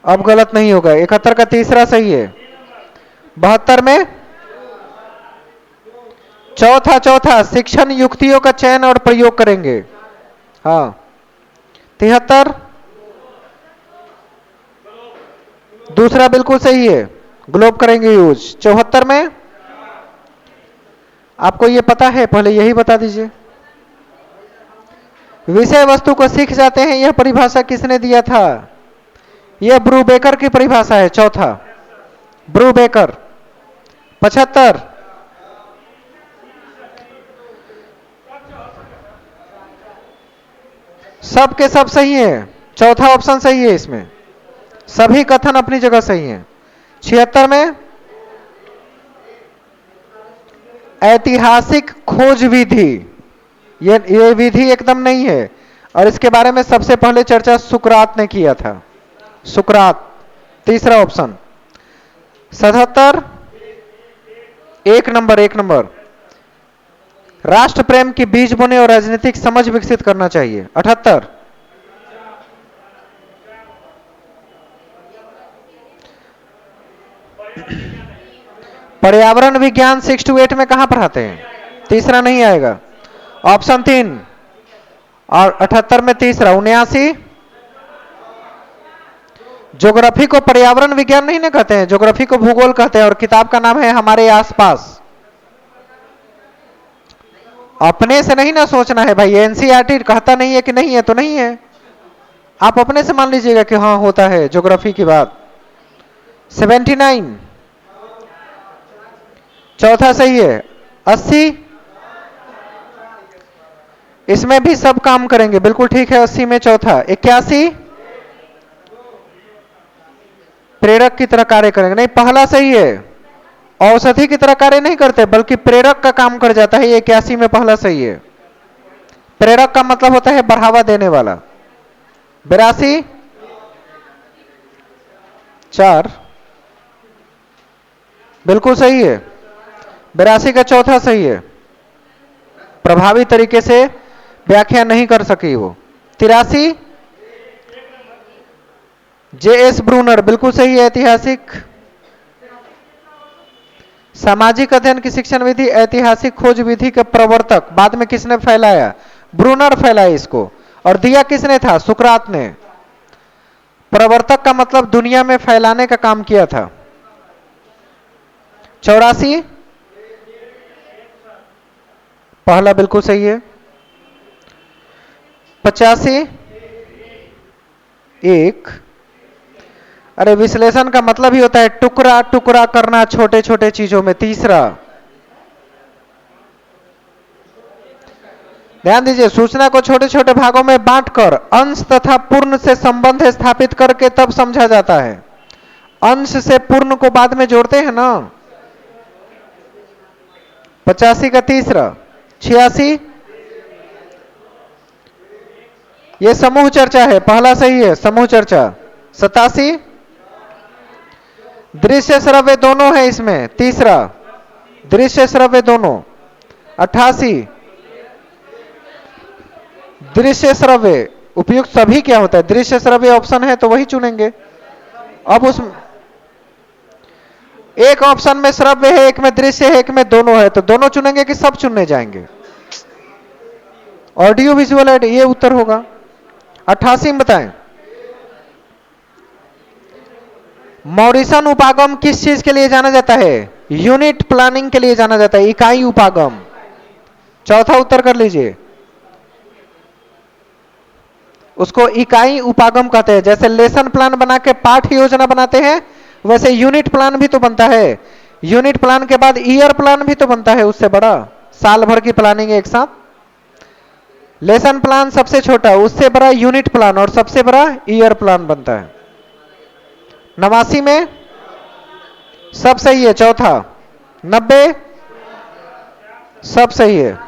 अब गलत नहीं होगा, 71 का तीसरा सही है। 72 में चौथा शिक्षण युक्तियों का चयन और प्रयोग करेंगे। हाँ। 73 दूसरा बिल्कुल सही है, ग्लोब करेंगे यूज। 74 में आपको ये पता है, पहले यही बता दीजिए। विषय वस्तु को सीख जाते हैं, यह परिभाषा किसने दिया था? यह ब्रूबेकर की परिभाषा है। चौथा, ब्रूबेकर। 75 सब के सब सही है, चौथा ऑप्शन सही है, इसमें सभी कथन अपनी जगह सही है। 76 में ऐतिहासिक खोज विधि, ये विधि एकदम नहीं है। और इसके बारे में सबसे पहले चर्चा सुकरात ने किया था। सुकरात। तीसरा ऑप्शन 77। एक नंबर, एक नंबर। राष्ट्र प्रेम की बीज बोने और राजनीतिक समझ विकसित करना चाहिए। 78। पर्यावरण विज्ञान 6 to 8 में कहां पढ़ाते हैं? तीसरा नहीं आएगा। ऑप्शन 3 और 78 में तीसरा 79। ज्योग्राफी को पर्यावरण विज्ञान नहीं ना कहते हैं, ज्योग्राफी को भूगोल कहते हैं। और किताब का नाम है हमारे आसपास। अपने से नहीं ना सोचना है भाई, एनसीईआरटी कहता नहीं है कि नहीं है तो नहीं है, आप अपने से मान लीजिएगा कि हाँ होता है ज्योग्राफी की बात। 79 चौथा सही है। 80 इसमें भी सब काम करेंगे, बिल्कुल ठीक है। 80 में चौथा। 81 प्रेरक की तरह कार्य करेंगे, नहीं पहला सही है। औषधि की तरह कार्य नहीं करते बल्कि प्रेरक का काम कर जाता है। ये 81 में पहला सही है। प्रेरक का मतलब होता है बढ़ावा देने वाला। 82 4 बिल्कुल सही है। 82 का चौथा सही है। प्रभावी तरीके से व्याख्या नहीं कर सकी वो। 83 जे.एस. ब्रूनर बिल्कुल सही है। ऐतिहासिक सामाजिक अध्ययन की शिक्षण विधि ऐतिहासिक खोज विधि के प्रवर्तक बाद में किसने फैलाया? ब्रूनर फैलाया इसको। और दिया किसने था? सुकरात ने। प्रवर्तक का मतलब दुनिया में फैलाने का काम किया था। 84 पहला बिल्कुल सही है। 85 एक। अरे विश्लेषण का मतलब ही होता है टुकड़ा टुकड़ा करना छोटे छोटे चीजों में। तीसरा ध्यान दीजिए, सूचना को छोटे छोटे भागों में बांटकर अंश तथा पूर्ण से संबंध स्थापित करके तब समझा जाता है। अंश से पूर्ण को बाद में जोड़ते हैं ना। 85 का तीसरा। 86 ये समूह चर्चा है, पहला सही है समूह चर्चा। 87 दृश्य श्रव्य दोनों है इसमें। तीसरा दृश्य श्रव्य दोनों। 88 दृश्य श्रव्य उपयुक्त सभी क्या होता है? दृश्य श्रव्य ऑप्शन है तो वही चुनेंगे। अब उस एक ऑप्शन में श्रव्य है, एक में दृश्य है, एक में दोनों है, तो दोनों चुनेंगे कि सब चुनने जाएंगे? ऑडियो विजुअल एड ये उत्तर होगा। 88 में बताएं। मॉरिसन उपागम किस चीज के लिए जाना जाता है? यूनिट प्लानिंग के लिए जाना जाता है, इकाई उपागम। चौथा उत्तर कर लीजिए। उसको इकाई उपागम कहते हैं। जैसे लेसन प्लान बना के पाठ योजना बनाते हैं, वैसे यूनिट प्लान भी तो बनता है। यूनिट प्लान के बाद ईयर प्लान भी तो बनता है, उससे बड़ा साल भर की प्लानिंग एक साथ। लेसन प्लान सबसे छोटा, उससे बड़ा यूनिट प्लान और सबसे बड़ा ईयर प्लान बनता है। 89 में सब सही है। चौथा 90 सब सही है।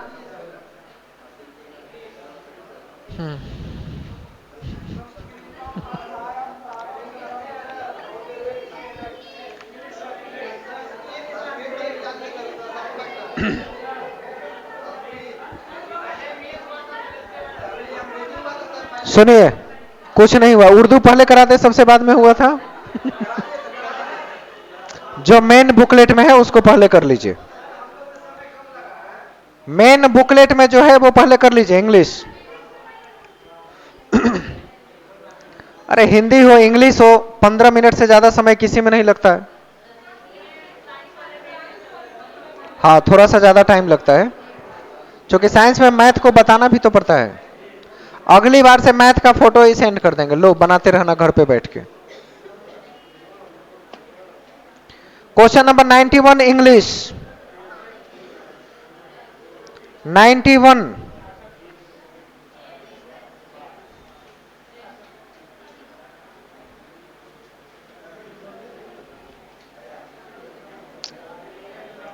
सुनिए, कुछ नहीं हुआ। उर्दू पहले कराते सबसे बाद में हुआ था। जो मेन बुकलेट में है उसको पहले कर लीजिए। मेन बुकलेट में जो है वो पहले कर लीजिए। इंग्लिश अरे हिंदी हो इंग्लिश हो 15 मिनट से ज्यादा समय किसी में नहीं लगता है। हाँ थोड़ा सा ज्यादा टाइम लगता है, क्योंकि साइंस में मैथ को बताना भी तो पड़ता है। अगली बार से मैथ का फोटो ही सेंड कर देंगे, लो बनाते रहना घर पे बैठ के। Question number 91 English. 91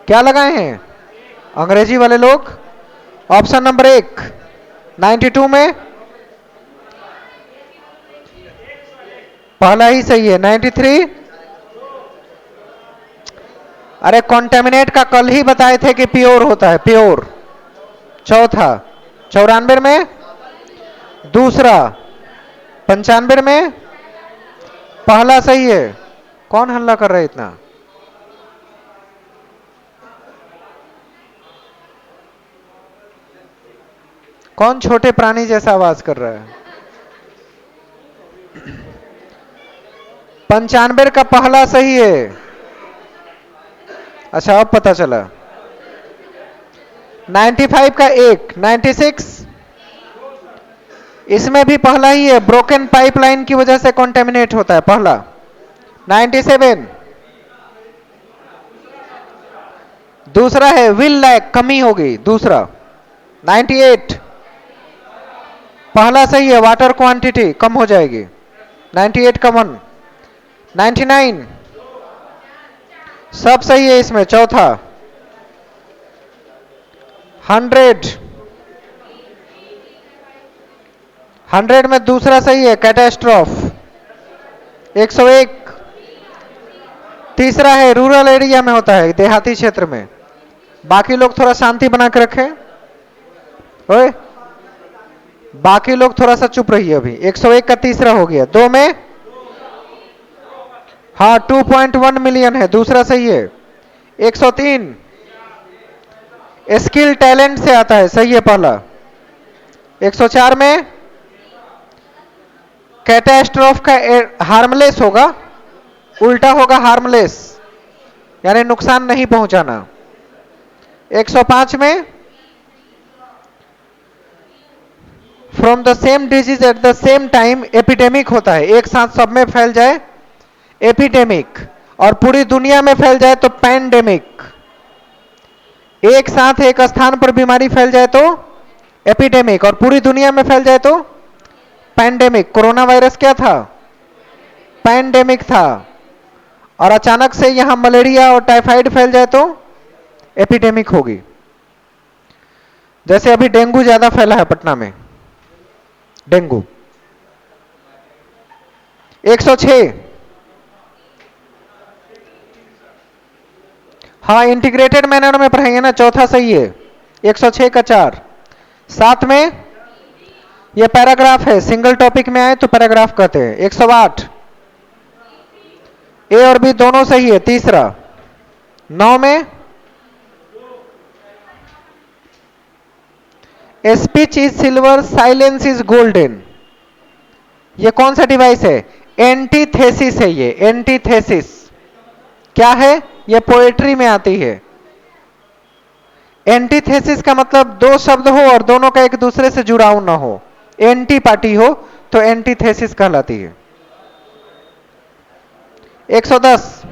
क्या लगाए हैं? अंग्रेजी वाले लोग ऑप्शन नंबर 1 92 में पहला ही सही है। 93 अरे कॉन्टेमिनेट का कल ही बताए थे कि प्योर होता है, प्योर। चौथा 94 में, दूसरा 95 में, पहला सही है। कौन हल्ला कर रहा है इतना? कौन छोटे प्राणी जैसा आवाज कर रहा है? 95 का पहला सही है। अच्छा अब पता चला। 95 का एक, 96 इसमें भी पहला ही है, ब्रोकन पाइपलाइन की वजह से कॉन्टेमिनेट होता है, पहला। 97 दूसरा है, विल लैक कमी होगी, दूसरा। 98 पहला सही है, वाटर क्वांटिटी कम हो जाएगी, 98 का 1। 99 सब सही है इसमें, चौथा। 100 में दूसरा सही है, कैटास्ट्रॉफ। 101 तीसरा है, रूरल एरिया में होता है, देहाती क्षेत्र में। बाकी लोग थोड़ा शांति बना के रखें। ओए बाकी लोग थोड़ा सा चुप रहिए अभी। 101 का तीसरा हो गया। 2 में हाँ 2.1 मिलियन है, दूसरा सही है। 103 स्किल टैलेंट से आता है, सही है पहला। 104 में कैटास्ट्रोफ का हार्मलेस होगा, उल्टा होगा हार्मलेस, यानी नुकसान नहीं पहुंचाना। 105 में from the same disease at the same time epidemic होता है, एक साथ सब में फैल जाए एपिडेमिक, और पूरी दुनिया में फैल जाए तो पैंडेमिक। एक साथ एक स्थान पर बीमारी फैल जाए तो एपिडेमिक, और पूरी दुनिया में फैल जाए तो पैंडेमिक। कोरोना वायरस क्या था? पैंडेमिक था। और अचानक से यहां मलेरिया और टाइफाइड फैल जाए तो एपिडेमिक होगी। जैसे अभी डेंगू ज्यादा फैला है पटना में, डेंगू। 106 हाँ इंटीग्रेटेड मैनर में पढ़ाएंगे ना, चौथा सही है। 106 का 4। 7 में ये पैराग्राफ है, सिंगल टॉपिक में आए तो पैराग्राफ कहते हैं। 108 ए और बी दोनों सही है, तीसरा। 9 में speech is silver silence is golden, ये कौन सा डिवाइस है? एंटीथेसिस है ये, एंटीथेसिस क्या है? ये पोएट्री में आती है। एंटीथेसिस का मतलब दो शब्द हो और दोनों का एक दूसरे से जुड़ाव ना हो, एंटी पार्टी हो तो एंटीथेसिस कहलाती है। 110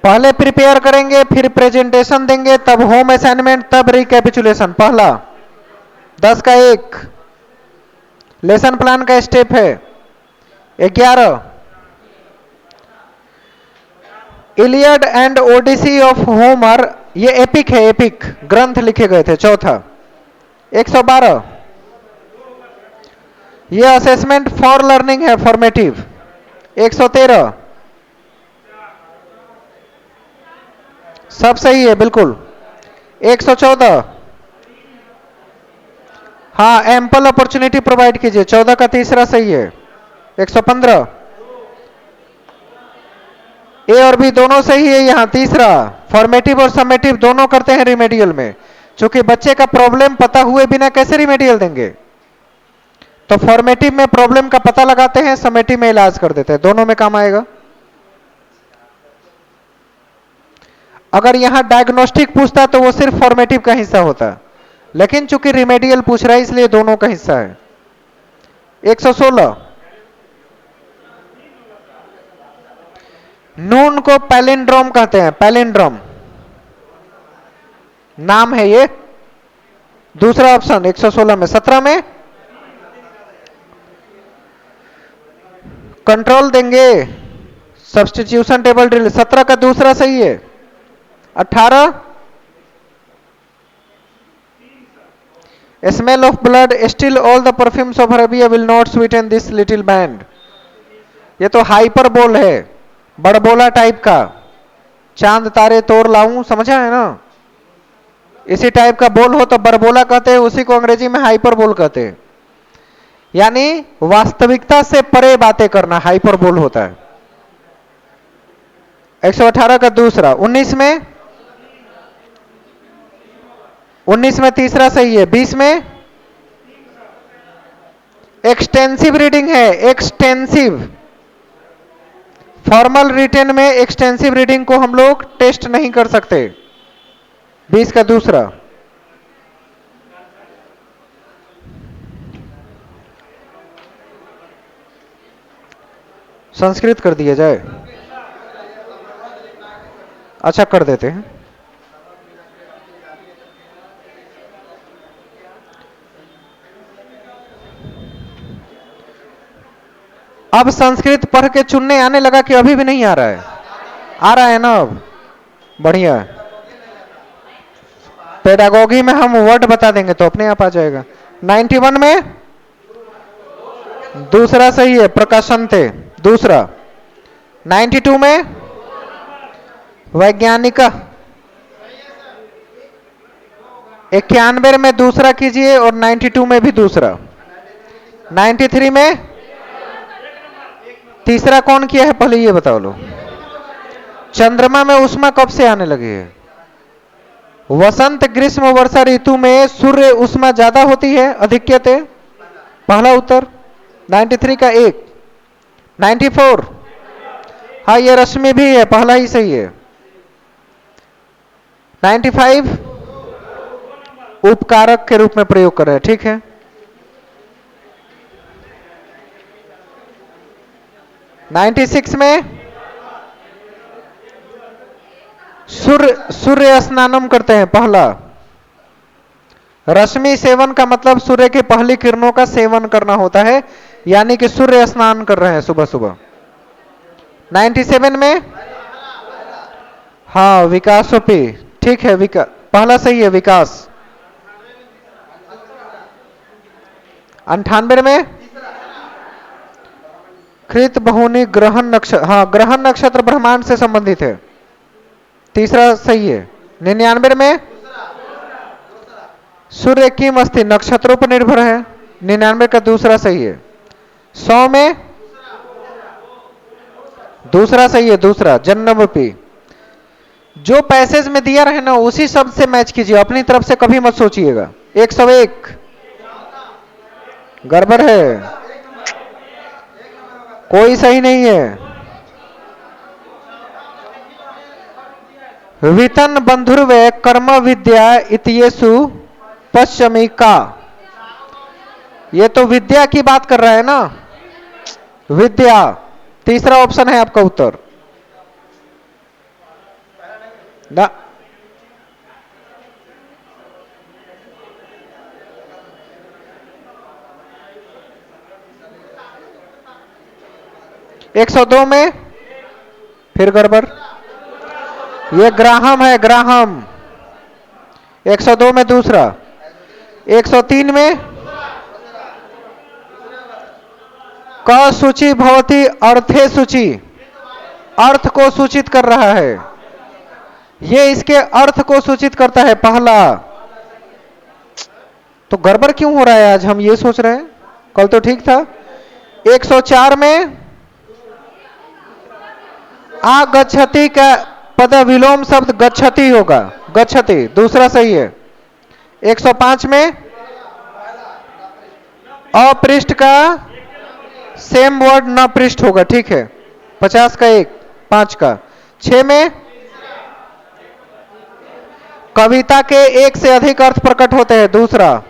पहले प्रिपेयर करेंगे, फिर प्रेजेंटेशन देंगे, तब होम असाइनमेंट, तब रिकैपिचुलेशन। पहला 10 का 1 लेसन प्लान का स्टेप है। 11 Iliad and Odyssey of Homer, ये एपिक है, एपिक ग्रंथ लिखे गए थे, चौथा। 112 ये असेसमेंट फॉर लर्निंग है, फॉर्मेटिव। 113 सब सही है बिल्कुल। 114 हाँ एम्पल अपॉर्चुनिटी प्रोवाइड कीजिए, 14 का तीसरा सही है। 115 ए और बी दोनों सही है, यहां तीसरा। फॉर्मेटिव और समेटिव दोनों करते हैं रिमेडियल में, क्योंकि बच्चे का प्रॉब्लम पता हुए बिना कैसे रिमेडियल देंगे, तो फॉर्मेटिव में प्रॉब्लम का पता लगाते हैं, समेटिव में इलाज कर देते हैं, दोनों में काम आएगा। अगर यहां डायग्नोस्टिक पूछता तो वो सिर्फ फॉर्मेटिव का हिस्सा होता, लेकिन चूंकि रिमेडियल पूछ रहा है इसलिए दोनों का हिस्सा है। 116 नून को पैलिंड्रोम कहते हैं, पैलिंड्रोम नाम है ये, दूसरा ऑप्शन 116 में। 17 में कंट्रोल देंगे, सब्स्टिट्यूशन टेबल ड्रिल, 17 का दूसरा सही है। 18 smell of blood still all the perfumes of Arabia will not Sutton this little band. ये तो हाइपरबोल है, बड़बोला टाइप का। चांद तारे तोड़ लाऊं, समझा है ना? इसी टाइप का बोल हो तो बड़बोला कहते हैं, उसी को अंग्रेजी में हाइपरबोल कहते हैं। यानी वास्तविकता से परे बातें करना हाइपरबोल होता है। 118 का दूसरा। 19 में तीसरा सही है। 20 में एक्सटेंसिव रीडिंग है, एक्सटेंसिव। फॉर्मल रिटेन में एक्सटेंसिव रीडिंग को हम लोग टेस्ट नहीं कर सकते। 20 का दूसरा। संस्कृत कर दिया जाए? अच्छा, कर देते हैं। अब संस्कृत पढ़ के चुनने आने लगा कि अभी भी नहीं आ रहा है? आ रहा है ना अब? बढ़िया। पेडागोगी में हम वर्ड बता देंगे तो अपने आप आ जाएगा। 91 में दूसरा सही है, प्रकाशन थे। दूसरा। 92 में वैज्ञानिक। 91 में दूसरा कीजिए और 92 में भी दूसरा। 93 में तीसरा कौन किया है पहले ये बताओ लो। चंद्रमा में उष्मा कब से आने लगी है? वसंत ग्रीष्म वर्षा ऋतु में सूर्य उष्मा ज्यादा होती है, अधिक्यते। पहला उत्तर। 93 का एक। 94 हाँ, ये रश्मि भी है, पहला ही सही है। 95 उपकारक के रूप में प्रयोग कर रहे हैं, ठीक है। नाइन्टी सिक्स में सूर्य स्नानम करते हैं, पहला। रश्मि सेवन का मतलब सूर्य की पहली किरणों का सेवन करना होता है, यानी कि सूर्य स्नान कर रहे हैं सुबह सुबह। 97 में हाँ, विकासोपी, ठीक है। पहला सही है, विकास। 98 में कृत बहुनी ग्रहण नक्षत्र, हाँ, ग्रहण नक्षत्र ब्रह्मांड से संबंधित है, तीसरा सही है। 99 में सूर्य की मस्ती नक्षत्रों पर निर्भर है, 99 का दूसरा सही है। 100 में दूसरा सही है, दूसरा। जन्मपी। जो पैसेज में दिया रहे ना उसी शब्द से मैच कीजिए, अपनी तरफ से कभी मत सोचिएगा। 101 गड़बड़ है, कोई सही नहीं है। वितन बंधुर्वे कर्म विद्या इत्येषु पश्चिमी का। ये तो विद्या की बात कर रहा है ना, विद्या। तीसरा ऑप्शन है आपका उत्तर ना। एक 102 में फिर गड़बड़, ये ग्राहम है, ग्राहम। 102 में दूसरा। 103 में क सूची भवती अर्थे सूची, अर्थ को सूचित कर रहा है, ये इसके अर्थ को सूचित करता है, पहला। तो गड़बड़ क्यों हो रहा है आज, हम ये सोच रहे हैं, कल तो ठीक था। 104 में आ गच्छति का पद विलोम शब्द गच्छति होगा, गच्छति, दूसरा सही है। 105 में अपृष्ठ का सेम वर्ड न पृष्ठ होगा, ठीक है। 50 का एक, 5 का। 6 में कविता के एक से अधिक अर्थ प्रकट होते हैं, दूसरा।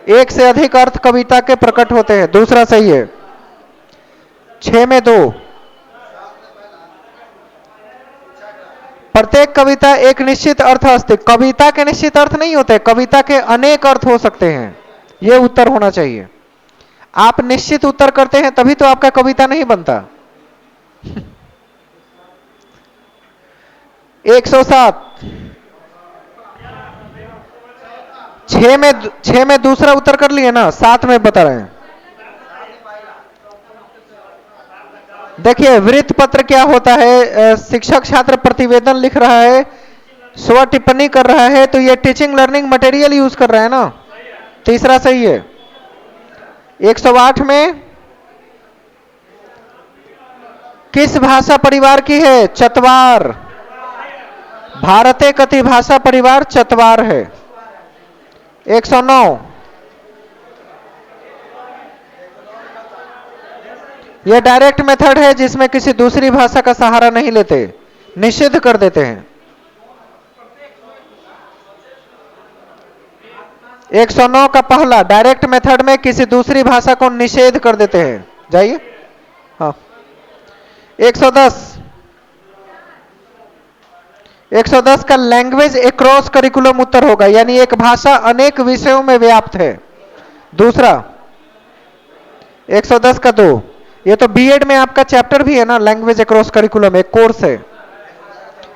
एक से अधिक अर्थ कविता के प्रकट होते हैं, दूसरा सही है। 6 में 2। प्रत्येक कविता एक निश्चित अर्थ अस्ति, कविता के निश्चित अर्थ नहीं होते, कविता के अनेक अर्थ हो सकते हैं, यह उत्तर होना चाहिए। आप निश्चित उत्तर करते हैं, तभी तो आपका कविता नहीं बनता। 7 107। 6 में दूसरा उत्तर कर लिए ना, 7 में बता रहे हैं। देखिए वृत्त पत्र क्या होता है, शिक्षक छात्र प्रतिवेदन लिख रहा है, स्व टिप्पणी कर रहा है, तो ये टीचिंग लर्निंग मटेरियल यूज कर रहा है ना, तीसरा सही है। 108 में किस भाषा परिवार की है? चतवार। भारतीय कथी भाषा परिवार चतवार है। 109 यह डायरेक्ट मेथड है जिसमें किसी दूसरी भाषा का सहारा नहीं लेते, निषिद्ध कर देते हैं। 109 का पहला डायरेक्ट मेथड में किसी दूसरी भाषा को निषेध कर देते हैं। जाइए। हाँ 110 का लैंग्वेज एक्रॉस करिकुलम उत्तर होगा, यानी एक भाषा अनेक विषयों में व्याप्त है। दूसरा 110 का 2, ये तो बीएड में आपका चैप्टर भी है ना, लैंग्वेज एक्रॉस करिकुलम एक कोर्स है,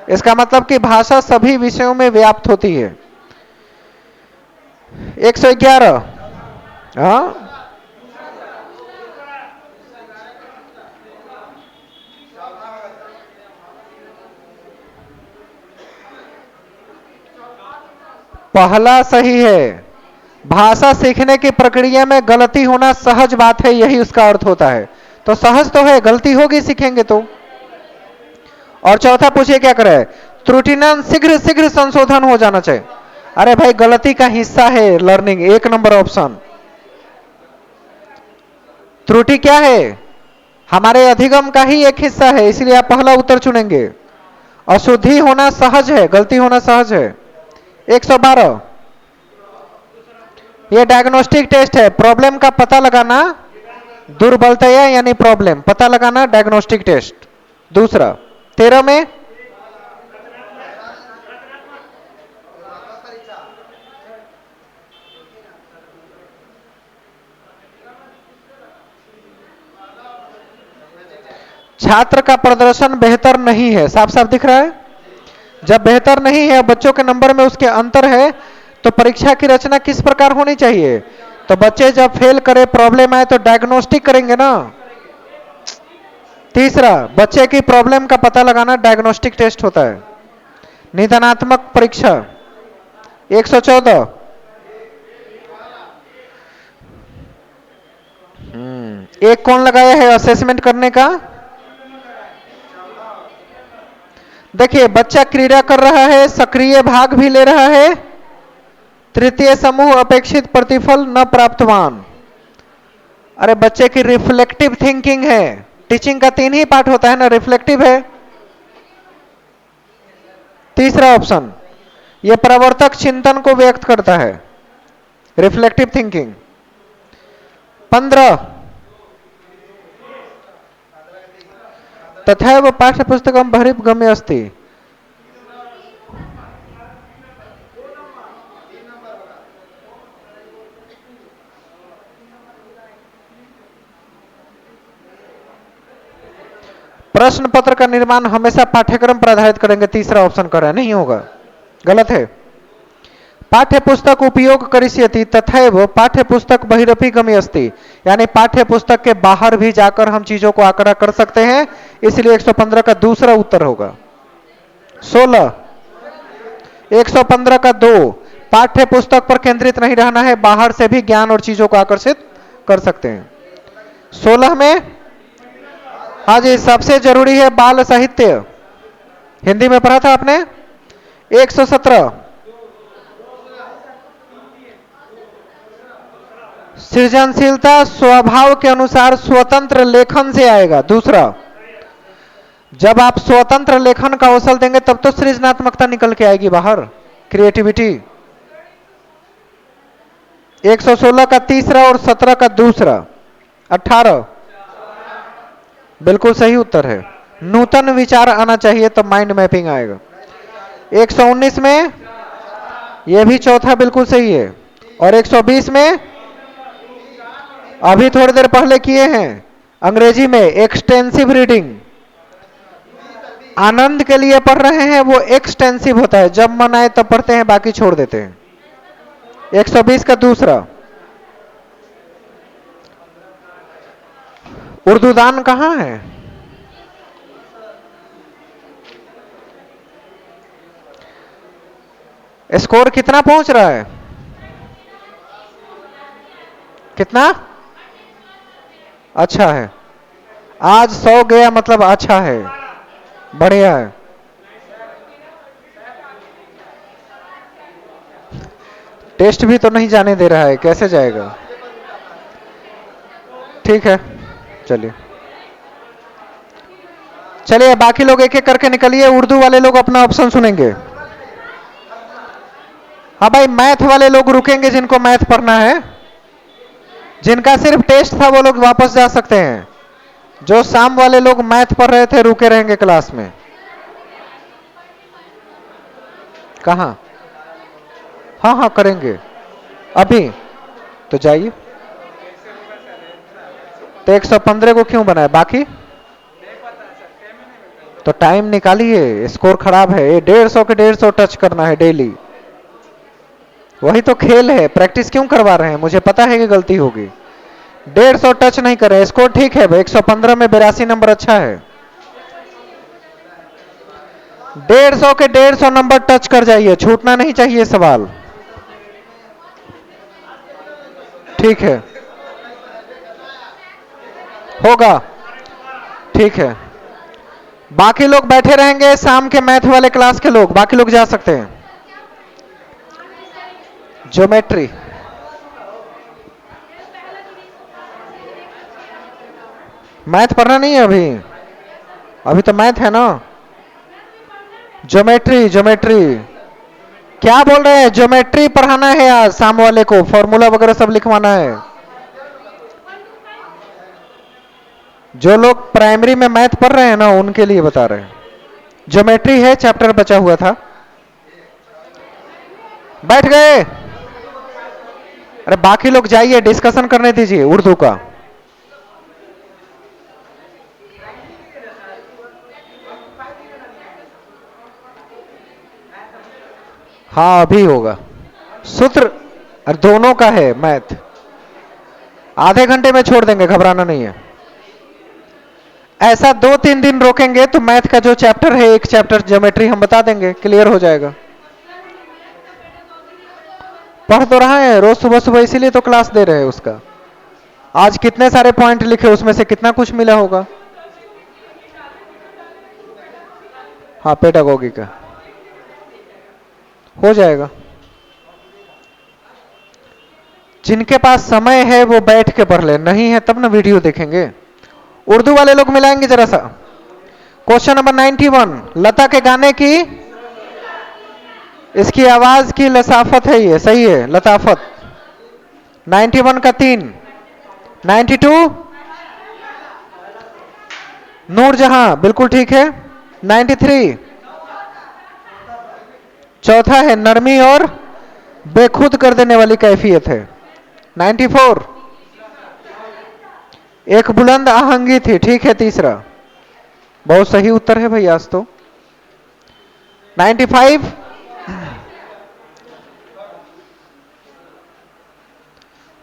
इसका मतलब कि भाषा सभी विषयों में व्याप्त होती है। 111 हाँ पहला सही है। भाषा सीखने की प्रक्रिया में गलती होना सहज बात है, यही उसका अर्थ होता है। तो सहज तो है, गलती होगी सीखेंगे तो। और चौथा पूछिए क्या करे, त्रुटिनन शीघ्र शीघ्र संशोधन हो जाना चाहिए। अरे भाई गलती का हिस्सा है लर्निंग, 1 नंबर ऑप्शन। त्रुटि क्या है? हमारे अधिगम का ही एक हिस्सा है, इसलिए आप पहला उत्तर चुनेंगे। अशुद्धि होना सहज है, गलती होना सहज है। 112 ये डायग्नोस्टिक टेस्ट है, प्रॉब्लम का पता लगाना, दुर्बलता यानी प्रॉब्लम पता लगाना, डायग्नोस्टिक टेस्ट। दूसरा 13 में छात्र का प्रदर्शन बेहतर नहीं है, साफ साफ दिख रहा है। जब बेहतर नहीं है, बच्चों के नंबर में उसके अंतर है, तो परीक्षा की रचना किस प्रकार होनी चाहिए? तो बच्चे जब फेल करे, प्रॉब्लम आए, तो डायग्नोस्टिक करेंगे ना। तीसरा बच्चे की प्रॉब्लम का पता लगाना, डायग्नोस्टिक टेस्ट होता है। निदानात्मक परीक्षा 114 एक कौन लगाया है असेसमेंट करने का? देखिए बच्चा क्रीड़ा कर रहा है, सक्रिय भाग भी ले रहा है, तृतीय समूह अपेक्षित प्रतिफल न प्राप्तवान। अरे बच्चे की रिफ्लेक्टिव थिंकिंग है, टीचिंग का 3 ही पार्ट होता है ना, रिफ्लेक्टिव है। तीसरा ऑप्शन यह प्रवर्तक चिंतन को व्यक्त करता है, रिफ्लेक्टिव थिंकिंग। 15 तथैव पाठ्यपुस्तकं बहिर्गम्य अस्ति। प्रश्न पत्र का निर्माण हमेशा पाठ्यक्रम पर आधारित करेंगे, तीसरा ऑप्शन कर रहा है, नहीं होगा, गलत है। पाठ्यपुस्तक उपयोग करिष्यति तथैव पाठ्यपुस्तक बहिरपि गम्य अस्ति, यानी पाठ्यपुस्तक के बाहर भी जाकर हम चीजों को आंकड़ा कर सकते हैं, इसलिए 115 का दूसरा उत्तर होगा। 16 115 का 2 पाठ्यपुस्तक पर केंद्रित नहीं रहना है, बाहर से भी ज्ञान और चीजों को आकर्षित कर सकते हैं। 16 में हाँ जी सबसे जरूरी है बाल साहित्य, हिंदी में पढ़ा था आपने। 117 सृजनशीलता स्वभाव के अनुसार स्वतंत्र लेखन से आएगा। दूसरा जब आप स्वतंत्र लेखन का अवसर देंगे तब तो सृजनात्मकता निकल के आएगी बाहर, क्रिएटिविटी। 116 का तीसरा और 17 का दूसरा। 18 बिल्कुल सही उत्तर है, नूतन विचार आना चाहिए तब माइंड मैपिंग आएगा। 119 में यह भी चौथा बिल्कुल सही है, और 120 में अभी थोड़ी देर पहले किए हैं अंग्रेजी में एक्सटेंसिव रीडिंग। आनंद के लिए पढ़ रहे हैं वो एक्सटेंसिव होता है, जब मन आए तब पढ़ते हैं, बाकी छोड़ देते हैं। 120 का दूसरा। उर्दू दान कहाँ है? स्कोर कितना पहुंच रहा है? कितना? अच्छा है। आज 100 गया मतलब अच्छा है, बढ़िया है। टेस्ट भी तो नहीं जाने दे रहा है, कैसे जाएगा? ठीक है, चलिए चलिए, बाकी लोग एक एक करके निकलिए। उर्दू वाले लोग अपना ऑप्शन सुनेंगे। हाँ भाई, मैथ वाले लोग रुकेंगे, जिनको मैथ पढ़ना है। जिनका सिर्फ टेस्ट था वो लोग वापस जा सकते हैं। जो शाम वाले लोग मैथ पढ़ रहे थे रुके रहेंगे क्लास में। कहाँ? हाँ हाँ करेंगे अभी, तो जाइए। तो 115 को क्यों बनाए? बाकी तो टाइम निकालिए, स्कोर खराब है। ये 150 के 150 टच करना है डेली, वही तो खेल है। प्रैक्टिस क्यों करवा रहे हैं? मुझे पता है कि गलती होगी। 150 टच नहीं करे, स्कोर ठीक है भाई। 115 में 82 नंबर अच्छा है। 150 के 150 नंबर टच कर जाइए, छूटना नहीं चाहिए सवाल। ठीक है, होगा, ठीक है। बाकी लोग बैठे रहेंगे, शाम के मैथ वाले क्लास के लोग, बाकी लोग जा सकते हैं। ज्योमेट्री, मैथ पढ़ना नहीं है अभी? अभी तो मैथ है ना। ज्योमेट्री, ज्योमेट्री क्या बोल रहे हैं? ज्योमेट्री पढ़ाना है आज शाम वाले को, फॉर्मूला वगैरह सब लिखवाना है। जो लोग प्राइमरी में मैथ पढ़ रहे हैं ना, उनके लिए बता रहे हैं। ज्योमेट्री है, चैप्टर बचा हुआ था। बैठ गए? अरे बाकी लोग जाइए, डिस्कशन करने दीजिए उर्दू का। हाँ अभी होगा। सूत्र और दोनों का है मैथ। आधे घंटे में छोड़ देंगे, घबराना नहीं है। ऐसा 2-3 दिन रोकेंगे तो मैथ का जो चैप्टर है, एक चैप्टर ज्योमेट्री हम बता देंगे, क्लियर हो जाएगा। पढ़ तो रहा है रोज सुबह सुबह, इसीलिए तो क्लास दे रहे हैं उसका। आज कितने सारे पॉइंट लिखे, उसमें से कितना कुछ मिला होगा। हाँ पेडागोगी का हो जाएगा। जिनके पास समय है वो बैठ के पढ़ ले, नहीं है तब ना वीडियो देखेंगे। उर्दू वाले लोग मिलाएंगे जरा सा। क्वेश्चन नंबर 91, लता के गाने की, इसकी आवाज की लसाफत है, ये सही है, लताफत। 91 का 3। 92 नूरजहां, बिल्कुल ठीक है। 93 चौथा है, नरमी और बेखुद कर देने वाली कैफियत है। 94 एक बुलंद आहंगी थी, ठीक है तीसरा, बहुत सही उत्तर है भाई आज तो। 95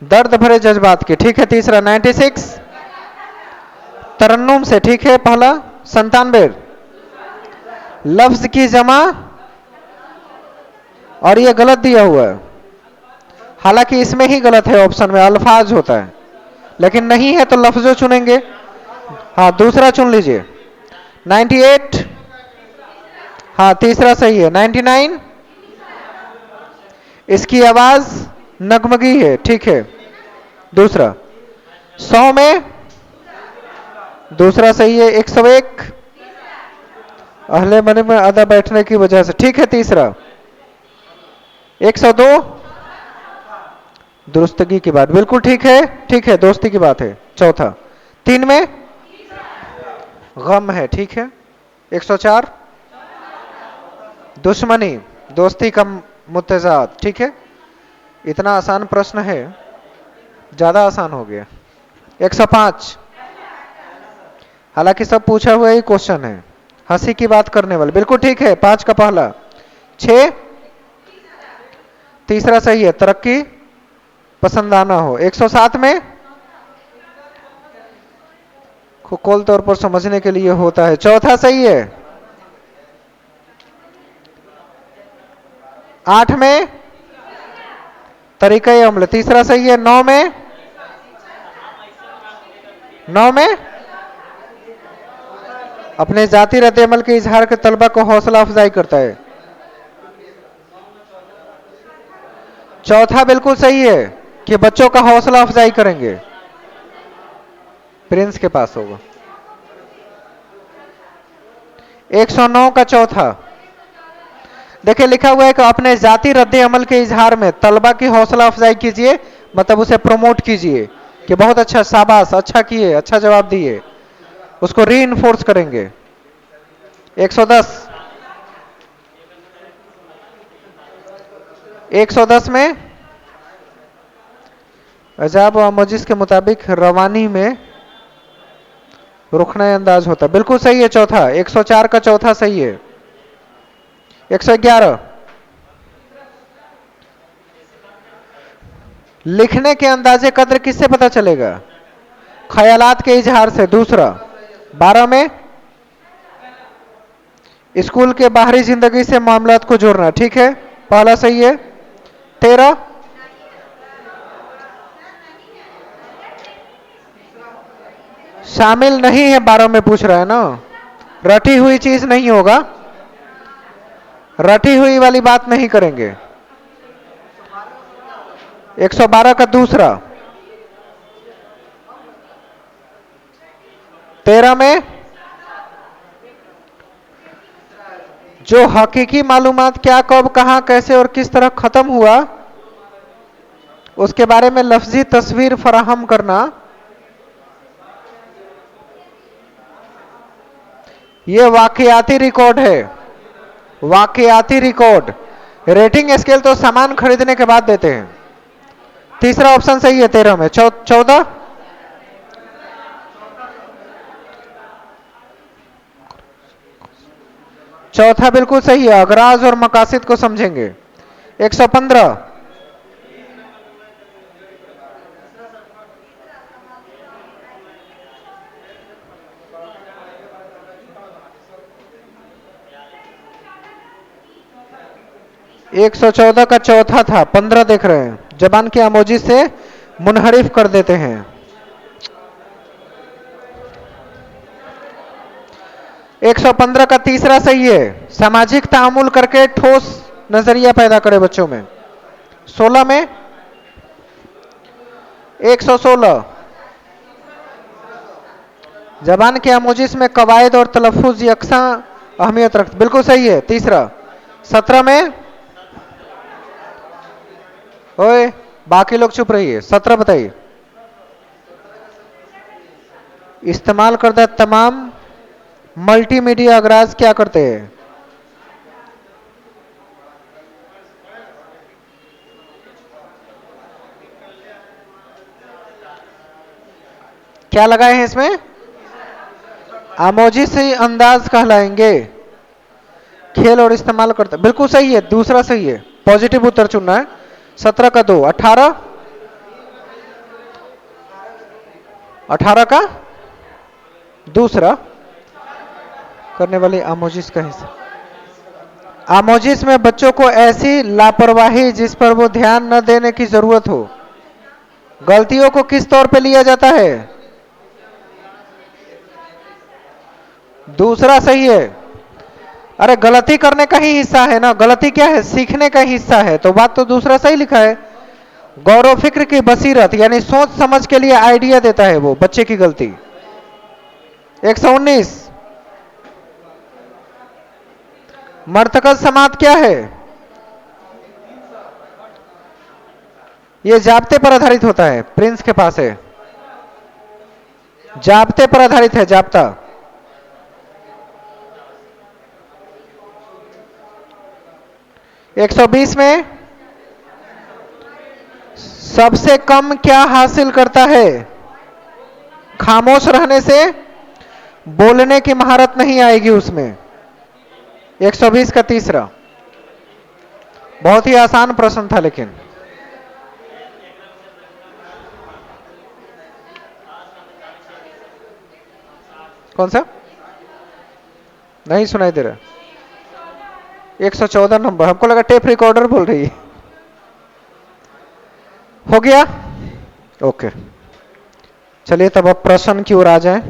दर्द भरे जज्बात की, ठीक है तीसरा। 96 तरन्नुम से, ठीक है पहला। 97 लफ्ज की जमा, और ये गलत दिया हुआ है, हालांकि इसमें ही गलत है, ऑप्शन में अल्फाज होता है, लेकिन नहीं है तो लफ्जों चुनेंगे। हाँ दूसरा चुन लीजिए। 98 हाँ तीसरा सही है। 99 इसकी आवाज नगमगी है, ठीक है दूसरा। 100 में दूसरा सही है। 101 अहले मन में आधा बैठने की वजह से, ठीक है तीसरा। 102 दुरुस्तगी की बात, बिल्कुल ठीक है, ठीक है दोस्ती की बात है, चौथा। 3 में गम है, ठीक है। 104 दुश्मनी, दोस्ती का मुतजाद, ठीक है। इतना आसान प्रश्न है, ज्यादा आसान हो गया। 105 हालांकि सब पूछा हुआ ही क्वेश्चन है, हंसी की बात करने वाले, बिल्कुल ठीक है। 5 का पहला। 6 तीसरा सही है, तरक्की पसंद आना हो। 107 में खोल तौर पर समझने के लिए होता है। चौथा सही है। 8 में तरीका अम्ल, तीसरा सही है। 9 में 9 में अपने जाति रद्द अमल के इजहार के तलबा को हौसला अफजाई करता है। चौथा बिल्कुल सही है कि बच्चों का हौसला अफजाई करेंगे। प्रिंस के पास होगा। 109 का चौथा देखिए लिखा हुआ है कि अपने जाति रद्द अमल के इजहार में तलबा की हौसला अफजाई कीजिए, मतलब उसे प्रमोट कीजिए कि बहुत अच्छा, शाबाश, अच्छा किए, अच्छा जवाब दिए, उसको री इन्फोर्स करेंगे। 110 110 में अजाब व मजिस के मुताबिक रवानी में रुखना अंदाज होता है, बिल्कुल सही है चौथा। 104 का चौथा सही है। 111 लिखने के अंदाजे कद्र किससे पता चलेगा? ख्यालात के इजहार से, दूसरा। 12 में स्कूल के बाहरी जिंदगी से मामलात को जोड़ना, ठीक है, पहला सही है। 13 शामिल नहीं है, 12 में पूछ रहा है ना, रटी हुई चीज नहीं होगा, रटी हुई वाली बात नहीं करेंगे। 112 का दूसरा। 13 में जो हकीकी मालूमात क्या, कब, कहां, कैसे और किस तरह खत्म हुआ, उसके बारे में लफ्जी तस्वीर फराहम करना, यह वाकयाती रिकॉर्ड है। वाकयाती रिकॉर्ड। रेटिंग स्केल तो सामान खरीदने के बाद देते हैं। तीसरा ऑप्शन सही है 13 में। 14 चौथा बिल्कुल सही है, अगराज और मकासिद को समझेंगे। 115 114 का चौथा था, 15 देख रहे हैं, जबान की आमोजी से मुनहरिफ कर देते हैं। 115 का तीसरा सही है, सामाजिक तामुल करके ठोस नजरिया पैदा करे बच्चों में। 16 में 116 जबान के आमोजिस में कवायद और तलफ्फुज यकसा अहमियत रखते, बिल्कुल सही है, तीसरा। 17 में ओए बाकी लोग चुप रहिए। 17 बताइए। इस्तेमाल करदा तमाम मल्टीमीडिया अगराज क्या करते हैं? क्या लगाए हैं इसमें? आमोजी से अंदाज कहलाएंगे। खेल और इस्तेमाल करते, बिल्कुल सही है, दूसरा सही है, पॉजिटिव उत्तर चुनना है। 17 का 2। 18 का दूसरा करने वाले आमोजिस का हिस्सा। आमोजिस में बच्चों को ऐसी लापरवाही जिस पर वो ध्यान न देने की जरूरत हो, गलतियों को किस तौर पे लिया जाता है? दूसरा सही है। अरे गलती करने का ही हिस्सा है ना, गलती क्या है? सीखने का हिस्सा है, तो बात तो दूसरा सही लिखा है। गौरव फिक्र की बसीरत यानी सोच समझ के लिए आइडिया देता है वो, बच्चे की गलती। 119 मर्तकज समात क्या है? ये जाब्ते पर आधारित होता है, प्रिंस के पास है, जाब्ते पर आधारित है, जाब्ता। 120 में सबसे कम क्या हासिल करता है? खामोश रहने से बोलने की महारत नहीं आएगी उसमें। 120 का तीसरा। बहुत ही आसान प्रश्न था लेकिन। कौन सा? नहीं सुनाई दे रहा। 114 नंबर। हमको लगा टेप रिकॉर्डर बोल रही है। हो गया। ओके, चलिए तब अब प्रश्न की ओर आ जाए।